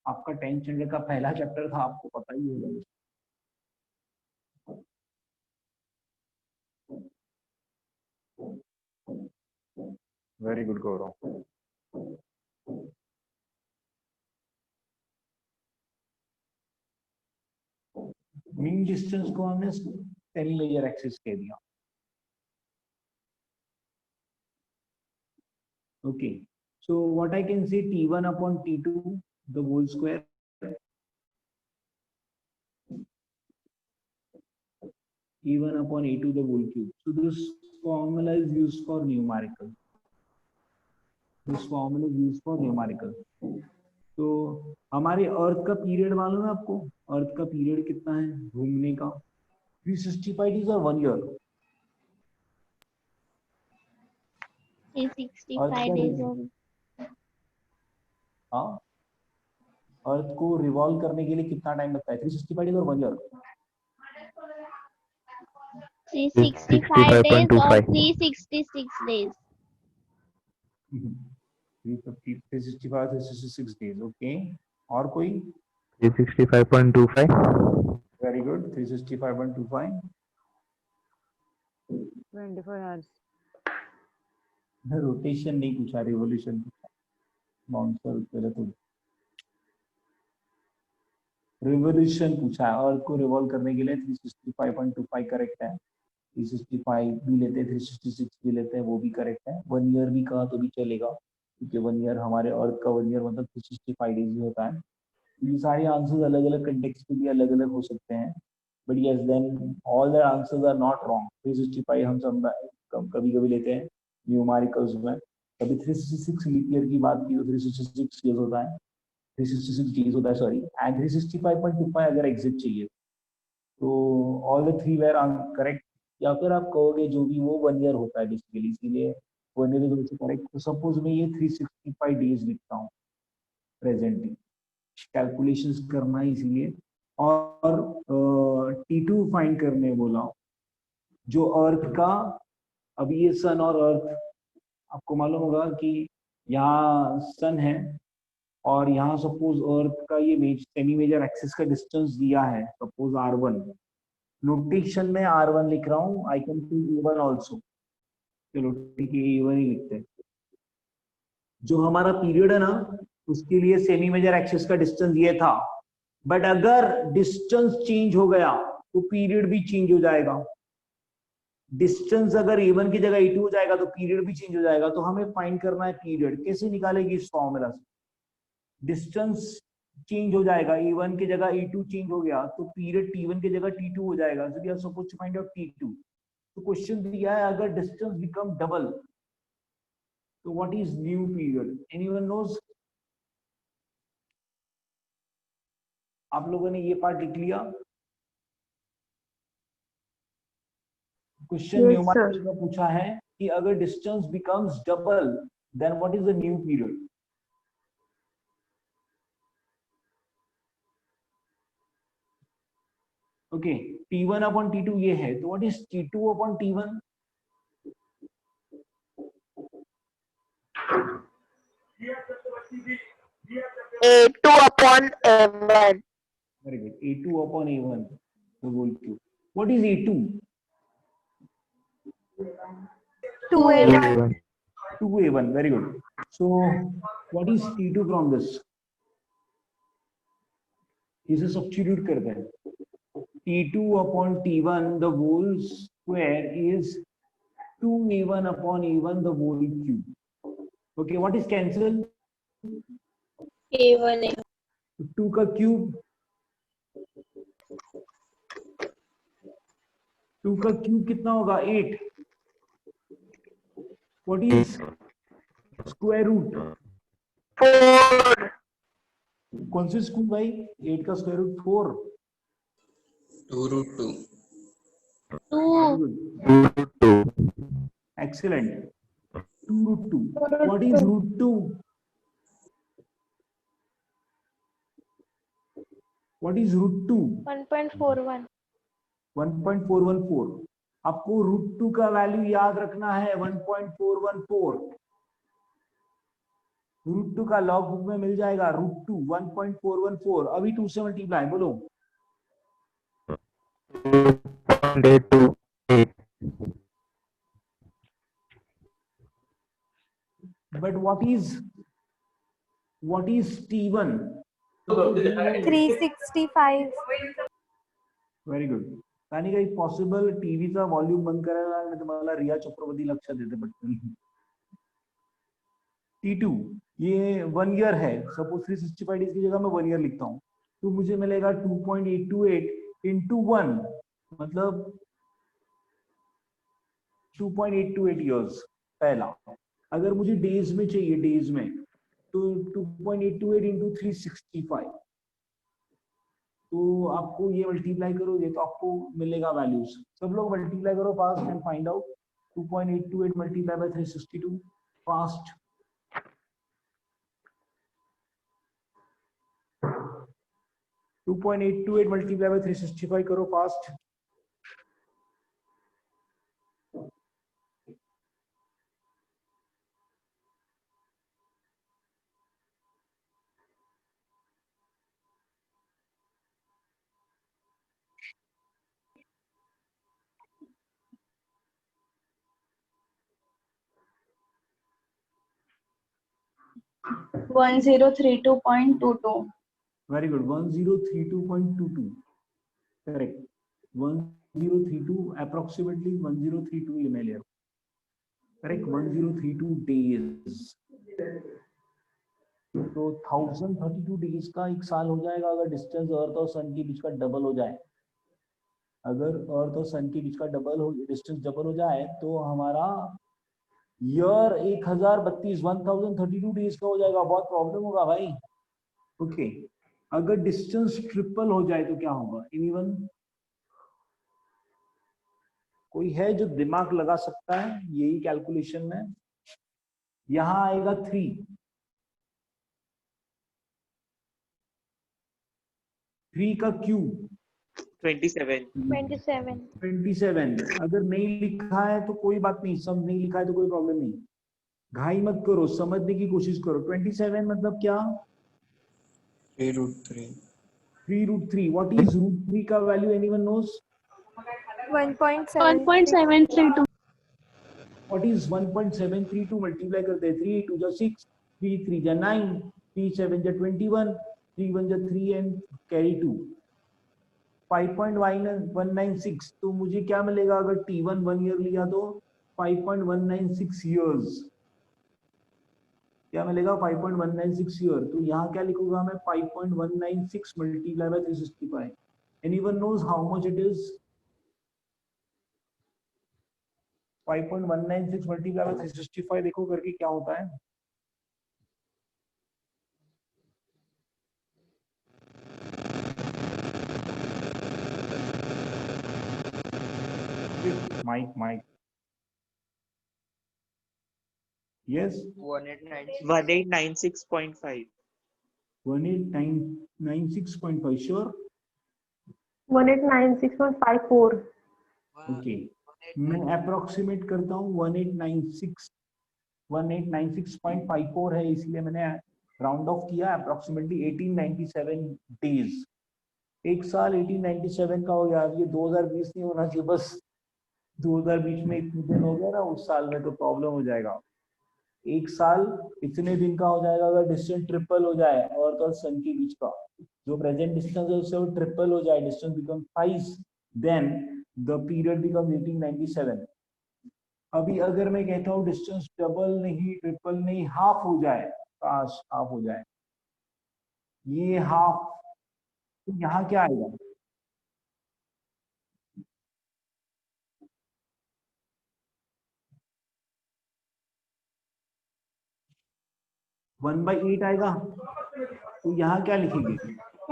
आपका 10th standard का पहला chapter था, आपको पता ही होगा। Very good गौरव। Mean distance को हमने semi major axis कह दिया। Okay, so what I can say T1 upon T2 the whole square, E1 upon A2 the whole cube. So this formula is used for numerical. This formula is used for numerical. तो हमारे अर्थ का period मालूम है आपको? अर्थ का period कितना है घूमने का? 365 days or 1 year? 365 days. हाँ, अर्थ को रिवॉल्व करने के लिए कितना टाइम लगता है? 365 डेज और 1 year? 365 days or 366 days. 350, 365, 366 days. Okay, और कोई? 365.25. Very good, 365.25. 24 hours. रोटेशन नहीं पूछा, रिवोल्यूशन पूछा। बाउंसर पहले तो रिवोल्यूशन पूछा है। अर्थ को रिवॉल्व करने के लिए 365.25 करेक्ट है। 365 भी लेते हैं, 366 भी लेते हैं, वो भी करेक्ट है। 1 ईयर भी कहा तो भी चलेगा, क्योंकि 1 ईयर हमारे अर्थ का 1 ईयर मतलब 365 डेज ही होता है। ये सारे आंसर्स अलग अलग कंटेक्स्ट पे भी अलग अलग हो सकते हैं, but yes then all the answers are not wrong. 365 हम सब कभी कभी लेते हैं न्यूमेरिकल्स में। कभी 366 लीप ईयर की बात की तो 366 ईयर होता है, 366 डेज होता है सॉरी, एंड 365.25 अगर एग्जिट चाहिए तो all the three were correct. या फिर आप कहोगे जो भी वो 1 ईयर होता है बेसिकली, इसीलिए 1 ईयर इज आल्सो करेक्ट। तो सपोज मैं ये 365 डेज लिखता हूँ प्रेजेंटली, कैलकुलेशंस करना है इसीलिए। और T2 फाइंड करने बोला, जो अर्थ का, अभी ये सन और अर्थ आपको मालूम होगा कि यहाँ सन है और यहाँ सपोज अर्थ का ये सेमी मेजर एक्सिस का डिस्टेंस दिया है, सपोज R1। नोटेशन में R1 लिख रहा हूँ, I can see A1 also. चलो ठीक है, A1 ही लिखते हैं। जो हमारा पीरियड है ना, उसके लिए सेमी मेजर एक्सिस का डिस्टेंस ये था, बट अगर डिस्टेंस चेंज हो गया तो पीरियड भी चेंज हो जाएगा। डिस्टेंस अगर A1 की जगह A2 हो जाएगा तो पीरियड भी चेंज हो जाएगा। तो हमें फाइंड करना है पीरियड। कैसे निकालेगी इस फॉर्मूला से? डिस्टेंस चेंज हो जाएगा, A1 की जगह A2 चेंज हो गया तो पीरियड T1 की जगह T2 हो जाएगा। So we are supposed to find out T2। तो क्वेश्चन दिया है अगर डिस्टेंस बिकम डबल तो what is new period? Anyone knows? आप लोगों ने ये पार्ट लिख लिया? क्वेश्चन न्यूमेरिकल का पूछा है कि अगर distance becomes double then what is the new period? Okay, T1 upon T2 ये है, तो व्हाट इज T2 upon T1? A2 upon A1. Very good, A2 upon A1 the whole cube. What is A2? 2A1. 2A1, very good. So what is T2 from this? इसे substitute करते हैं। T2 upon T1 the whole square is 2A1 upon A1 the whole cube. Okay, what is cancel? A1. 2 का cube, 2 का cube कितना होगा? 8. What is square root? 4. कौन से school भाई? 8 का square root 4. 2√2. 2. Excellent. 2√2. What is root 2? What is root 2? 1.41. 1.414. आपको root 2 का वैल्यू याद रखना है 1.414. रूट 2 का लॉग बुक में मिल जाएगा। रूट 2 1.414. अभी 2 से मल्टीप्लाई बोलो। 2.828. But what is T1? 365. Very good. आणि काही पॉसिबल टीव्हीचा व्हॉल्यूम बंद करायला नाही तर मला रिया चक्रवर्ती लक्षात येते पटकन. T2 ये 1 ईयर है, सपोज 365 डेज की जगह मैं 1 ईयर लिखता हूँ तो मुझे मिलेगा 2.828 इंटू 1 मतलब 2.828 ईयर्स पहला। अगर मुझे डेज में चाहिए, डेज में, तो 2.828 इंटू 365, तो आपको ये मल्टीप्लाई करोगे तो आपको मिलेगा वैल्यूज। सब लोग मल्टीप्लाई करो fast and find out 2.828 multiply by 362 fast. 2.828 multiply by 365 करो fast. One zero three two point two two. Very good. 1032.22. Correct. 1032 approximately 1032 email here. Correct. 1032 days. तो 1032 डेज का एक साल हो जाएगा अगर डिस्टेंस अर्थ और सन के बीच का डबल हो जाए. अगर अर्थ और सन के बीच का डिस्टेंस डबल हो जाए तो हमारा ईयर 1032 डेज का हो जाएगा. बहुत प्रॉब्लम होगा भाई. ओके अगर डिस्टेंस ट्रिपल हो जाए तो क्या होगा? एनीवन? कोई है जो दिमाग लगा सकता है यही कैलकुलेशन में? यहां आएगा 3 का क्यूब 27. 27. अगर नहीं लिखा है तो कोई बात नहीं, सब नहीं लिखा है तो कोई प्रॉब्लम नहीं. घाई मत करो, समझने की कोशिश करो. 27 मतलब क्या? 3√3. 3√3. व्हाट इज √3 का value? Anyone nose? 1.732. What is 1.732? Multiply करते हैं. 3 2 6, 3 3 9, 3 7 21, 3 1 3 एंड कैरी 2. 5.196. तो मुझे क्या मिलेगा अगर T1 1 ईयर लिया तो? 5.196 ईयर्स. क्या मिलेगा? 5.196 ईयर. तो यहाँ क्या लिखूंगा मैं? 5.196 multiply by 365. Anyone knows how much it is? 5.196 multiply by 365 देखो करके क्या होता है. Mike. Yes. 1896.5. 1896.5. Sure. 1896.54. Okay. मैं अप्रोक्सीमेट करता हूँ. 1896.54 है, इसलिए मैंने राउंड ऑफ किया. Approximately 1897 days. एक साल 1897 का हो गया. ये 2020 नहीं होना चाहिए, बस 2020 में इतने दिन हो गया ना, उस साल में तो प्रॉब्लम हो जाएगा. एक साल इतने दिन का हो जाएगा अगर डिस्टेंस ट्रिपल हो जाए अर्थ और सन के बीच का. जो प्रेजेंट डिस्टेंस है उससे वो ट्रिपल हो जाए, distance become twice, then the period become 1897. अभी अगर मैं कहता हूँ डिस्टेंस डबल नहीं, ट्रिपल नहीं, हाफ हो जाए, काश हाफ हो जाए. ये हाफ, तो यहाँ क्या आएगा? वन बाई 8 आएगा. तो यहाँ क्या लिखेंगे?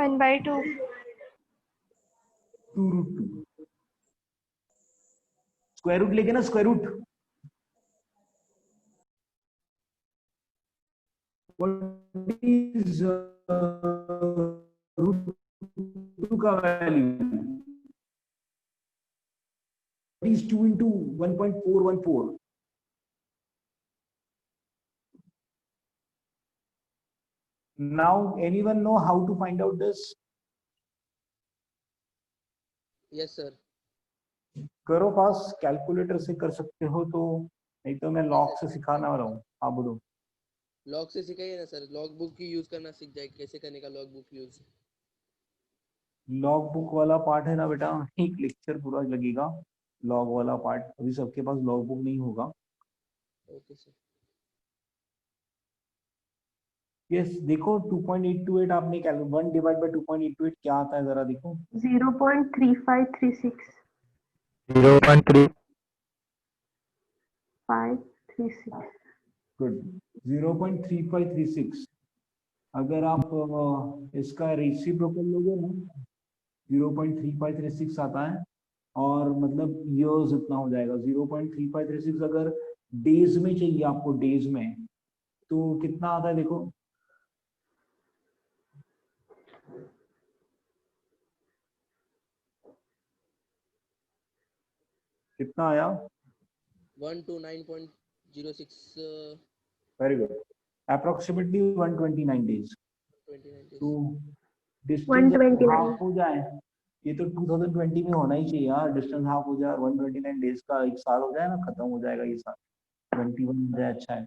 1/2. 2√2. स्क्वायर रूट लेके ना, स्क्वायर रूट. What is √2 का value? What is 2 into 1.414? Now, anyone know how to find out this? Yes, sir. करो पास, कैलकुलेटर से कर सकते हो तो, नहीं तो मैं लॉग से सिखाना रहा हूँ. हाँ बोलो. लॉग से सिखाइए ना सर, लॉग बुक की यूज करना सीख जाए. कैसे करने का log book use? Log book वाला पार्ट है ना बेटा, एक लेक्चर पूरा लगेगा लॉग वाला पार्ट. अभी सबके पास लॉग बुक नहीं होगा. Okay sir. यस देखो 2.828 आपने 1 डिवाइड बाय 2.828 क्या आता है जरा देखो. 0.3536. 0.3. 536. गुड. 0.3536. अगर आप इसका रेसिप्रोकल लोगे ना 0.3536 आता है, और मतलब ईयर्स इतना हो जाएगा. 0.3536 अगर डेज में चाहिए आपको, डेज में, तो कितना आता है देखो. कितना आया? 129.06 very good, approximately 129 days. 29 days. तो डिस्टेंस 129. हाफ हो जाए, ये तो 2020 में होना ही चाहिए यार, डिस्टेंस हाफ हो जाए, 129 डेज का एक साल हो जाए ना, खत्म हो जाएगा ये साल, 21 हो जाए, अच्छा है।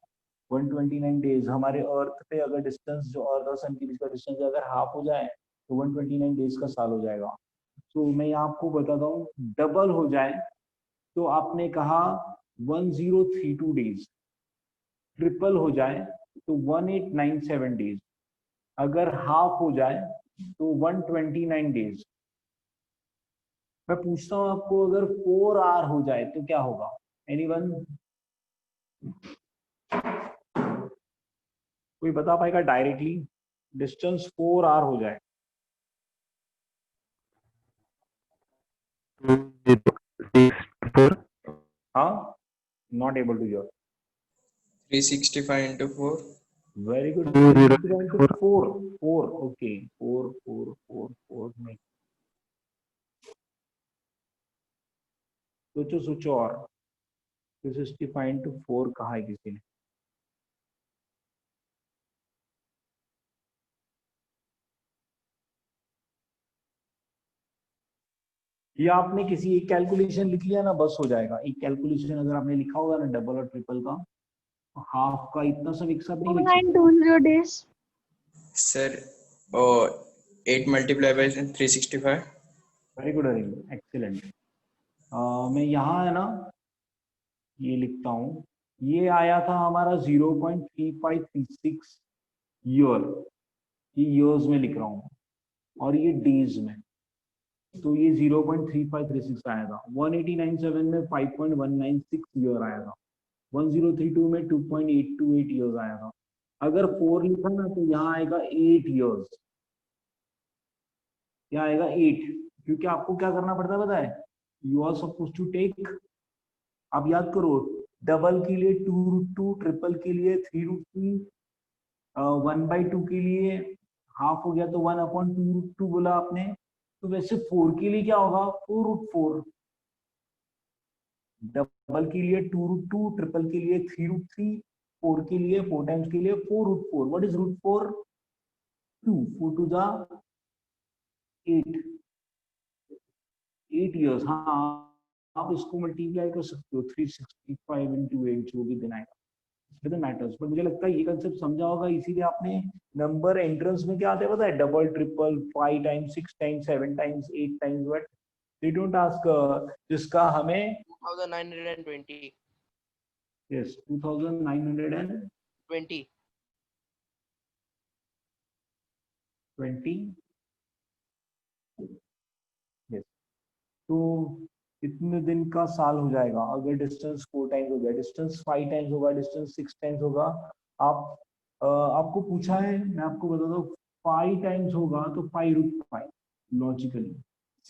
129 डेज हमारे अर्थ पे अगर डिस्टेंस जो अर्थ और सन के बीच का डिस्टेंस अगर हाफ हो जाए तो 129 डेज का साल हो जाएगा। तो मैं यहाँ आपको बताता हूँ, डबल हो जाए तो आपने कहा 1032 डेज, ट्रिपल हो जाए तो 1897 डेज, अगर हाफ हो जाए तो 129 डेज। मैं पूछता हूँ आपको, अगर 4 आवर हो जाए तो क्या होगा? एनीवन? कोई बता पाएगा डायरेक्टली? डिस्टेंस 4 आवर हो जाए, हाँ, not able to hear. 365 into 4. Very good, 4 4 okay, 4 4 4 4 नहीं, सोचो सोचो और 365 into 4 कहा है किसी ने? ये आपने किसी एक कैलकुलेशन लिख लिया ना, बस हो जाएगा। एक कैलकुलेशन अगर आपने लिखा होगा ना डबल और ट्रिपल का, हाफ का इतना सब एक साथ नहीं लिख सकते। 2920 days. Sir, 8 multiplied by 365. Very good, excellent. मैं यहाँ है ना ये लिखता हूँ, ये आया था हमारा 0.3536 ईयर, ये ईयर्स में लिख रहा हूँ, और ये डेज में, तो ये 0.3536 आया था। 1897 में 5.196 ईयर आया था। 1032 में 2.828 ईयर्स आया था। अगर 4 लिखा ना तो यहाँ आएगा 8 ईयर्स, यहाँ आएगा 8, क्योंकि आपको क्या करना पड़ता है पता है? You are suppose to take, आप याद करो, डबल के लिए 2√2, ट्रिपल के लिए 3√3, 1/2 के लिए हाफ हो गया तो 1/2√2 बोला आपने, तो वैसे 4 के लिए क्या होगा? 4√4। डबल के लिए 2√2, ट्रिपल के लिए 3√3, 4 के लिए 4 टाइम्स के लिए 4√4। What is √4? 2, 4 to the 8, 8 years। हाँ, आप इसको मल्टीप्लाई कर सकते हो, 365 into 8 जो भी दिन आएगा, डजंट मैटर्स। बट मुझे लगता है ये कंसेप्ट समझा होगा, इसीलिए आपने नंबर एंट्रेंस में क्या आता है पता है? Double, triple, 5 times, 6 times, 7 times, 8 times, but they don't ask जिसका हमें 2920 यस 2920 यस। तो कितने दिन का साल हो जाएगा अगर डिस्टेंस 4 टाइम्स हो गया, डिस्टेंस 5 टाइम्स होगा, डिस्टेंस 6 टाइम्स होगा? आप आपको पूछा है, मैं आपको बता दूं, 5 टाइम्स होगा तो 5√5 लॉजिकली,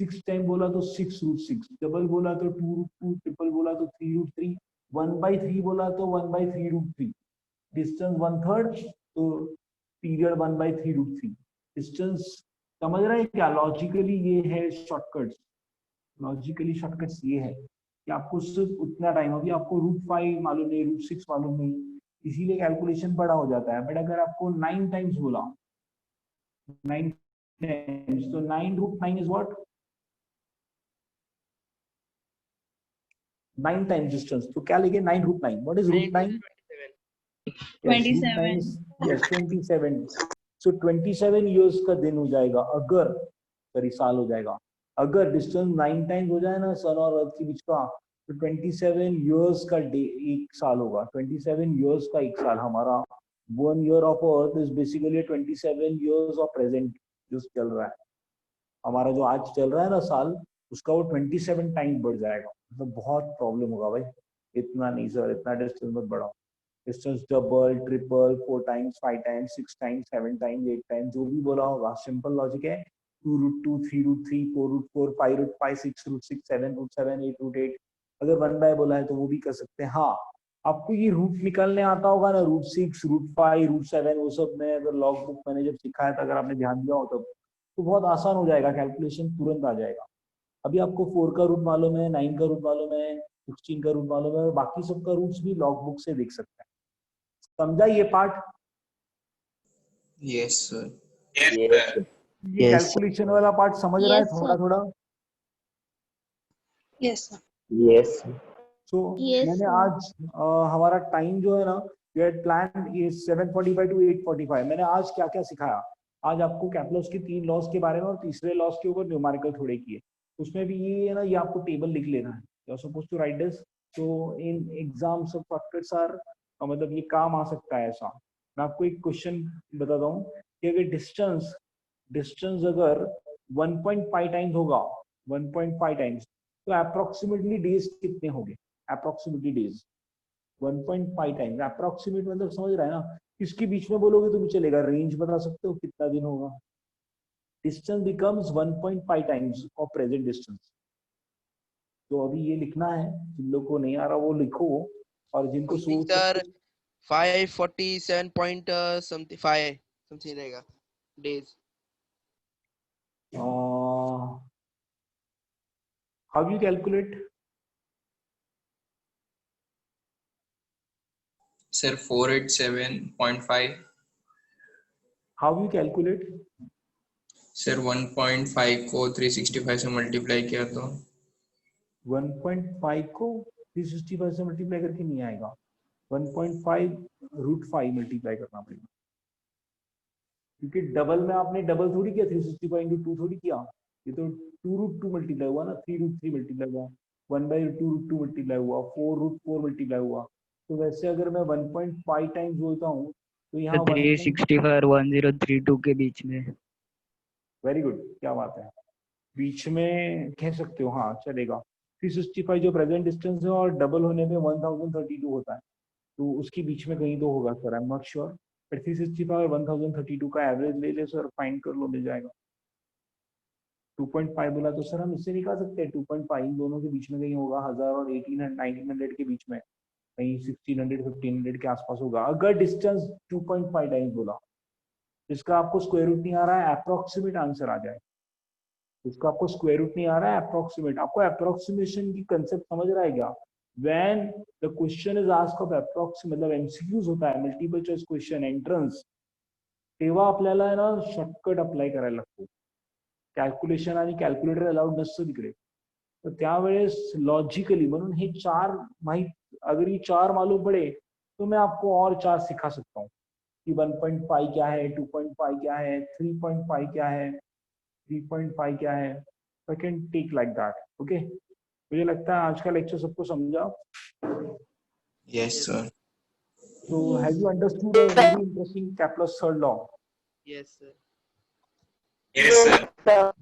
6 टाइम बोला तो 6√6, डबल बोला तो 2√2, ट्रिपल बोला तो 3√3, 1/3 बोला तो 1/3√3, डिस्टेंस 1/3 तो पीरियड 1/3√3। डिस्टेंस समझ रहे हैं क्या? लॉजिकली ये है शॉर्टकट्स, लॉजिकली शॉर्टकट्स ये है कि आपको सिर्फ उतना टाइम, अभी आपको √5 मालूम नहीं, √6 मालूम नहीं, इसीलिए कैलकुलेशन बड़ा हो जाता है। बट अगर आपको 9 टाइम्स बोला, 9 टाइम्स, तो 9√9 इज व्हाट? 9 टाइम्स डिस्टेंस, तो क्या लिखे? 9√9। What is √9? 27 yes 27। So 27 years का दिन हो जाएगा, अगर सॉरी साल हो जाएगा। अगर डिस्टेंस 9 टाइम्स हो जाए ना सन और अर्थ के बीच का, तो 27 इयर्स का डे एक साल होगा। 27 इयर्स का एक साल हमारा, 1 year of earth is basically 27 years of present जो चल रहा है हमारा, जो आज चल रहा है ना साल, उसका वो 27 टाइम्स बढ़ जाएगा। मतलब बहुत प्रॉब्लम होगा भाई, इतना नहीं सर, इतना डिस्टेंस मत बढ़ाओ। Distance double, triple, 4 times, 5 times, 6 times, 7 times, 8 times, जो भी बोला होगा, सिंपल लॉजिक है। 2√2, 3√3, 4√4, 5√5, 6√6, 7√7, 8√8, अगर 1/, बोला है तो वो भी कर सकते हैं। हाँ, आपको ये रूट निकालने आता होगा ना, √6, √5, √7, वो सब में अगर लॉग बुक मैंने जब सिखाया था, अगर आपने ध्यान दिया हो तो बहुत आसान हो जाएगा, कैलकुलेशन तुरंत आ जाएगा। अभी आपको 4 का रूट मालूम है, 9 का रूट मालूम है, 16 का रूट मालूम है और बाकी सबका रूट्स भी लॉग बुक से देख सकते हैं। समझा ये पार्ट? Yes sir. ये Yes. कैलकुलेशन वाला पार्ट समझ रहा है Yes, थोड़ा sir. थोड़ा? Yes, sir. Yes. सो Yes, मैंने sir. आज हमारा टाइम जो है ना, वी हैड प्लान ये 7:45 to 8:45। मैंने आज क्या क्या सिखाया? आज आपको कैपलॉस के 3 लॉस के बारे में और तीसरे लॉस के ऊपर न्यूमेरिकल थोड़े किए। उसमें भी ये है ना, ये आपको टेबल लिख लेना है। You are supposed to write this. तो in exams of factors are, मतलब ये काम आ सकता है ऐसा। मैं आपको एक क्वेश्चन बताता हूँ कि अगर डिस्टेंस अगर 1.5 टाइम्स होगा, 1.5 टाइम्स, तो अप्रोक्सीमेटली डेज कितने होंगे? Approximately days 1.5 times. अप्रोक्सीमेट मतलब समझ रहा है ना, इसके बीच में बोलोगे तो भी चलेगा। रेंज बता सकते हो कितना दिन होगा? Distance becomes 1.5 times of present distance. तो अभी ये लिखना है, जिन लोगों को नहीं आ रहा वो लिखो, और जिनको सोच सर 547 पॉइंट समथिंग 5 समथिंग रहेगा days. How you calculate? Sir 487.5। How you calculate? Sir 1.5 को 365 से मल्टीप्लाई किया तो 1.5 को 365 से मल्टीप्लाई करके नहीं आएगा। 1.5 √5 मल्टीप्लाई करना पड़ेगा, क्योंकि डबल में आपने डबल थोड़ी किया, 365 इंटू 2 थोड़ी किया। ये तो 2 √2 मल्टीप्लाई हुआ ना, 3 √3 मल्टीप्लाई हुआ, 1/2 √2 मल्टीप्लाई हुआ, 4 √4 मल्टीप्लाई हुआ। तो वैसे अगर मैं 1.5 टाइम्स बोलता हूँ तो यहाँ 365 और 1032 के बीच में। वेरी गुड, क्या बात है, बीच में कह सकते हो, हाँ चलेगा। 365 जो प्रेजेंट डिस्टेंस है और डबल होने पे 1032 होता है, तो उसके बीच में कहीं तो होगा sir, I am not sure. But 365 और 1032 का एवरेज ले ले सर, फाइंड कर लो, मिल जाएगा। 2.5 बोला तो सर हम इससे निकाल सकते हैं 2.5 इन दोनों के बीच में कहीं होगा, 1000 और 1900 के बीच में कहीं 1600 1500 के आसपास होगा। अगर डिस्टेंस 2.5 टाइम्स बोला, इसका आपको स्क्वायर रूट नहीं आ रहा है, अप्रोक्सीमेट आंसर आ जाए। इसका आपको स्क्वायर रूट नहीं आ रहा है, अप्रोक्सीमेट। आपको अप्रोक्सीमेशन की कंसेप्ट समझ रहा है क्या? When the question is asked of approximate, मतलब एमसीक्यूज होता है, मल्टिपल चॉइस क्वेश्चन एंट्रन्स, तेव्हा आपल्याला आहे ना शॉर्टकट अप्लाय करायला लागतो। कॅल्क्युलेशन आणि कॅल्क्युलेटर अलाउड नसतं तिकडे, तर त्यावेळेस लॉजिकली, म्हणून हे 4 माहित, अगर ये 4 मालूम पड़े तो मैं आपको और 4 सिखा सकता हूँ कि 1.5 क्या है, 2.5 क्या है, 3.5 क्या है, 3.5 क्या है। I can take like that. Okay, मुझे लगता है आज का लेक्चर सबको समझा। Yes sir. So have you understood a very interesting Kepler's third law? Yes sir. Yes sir. Sir.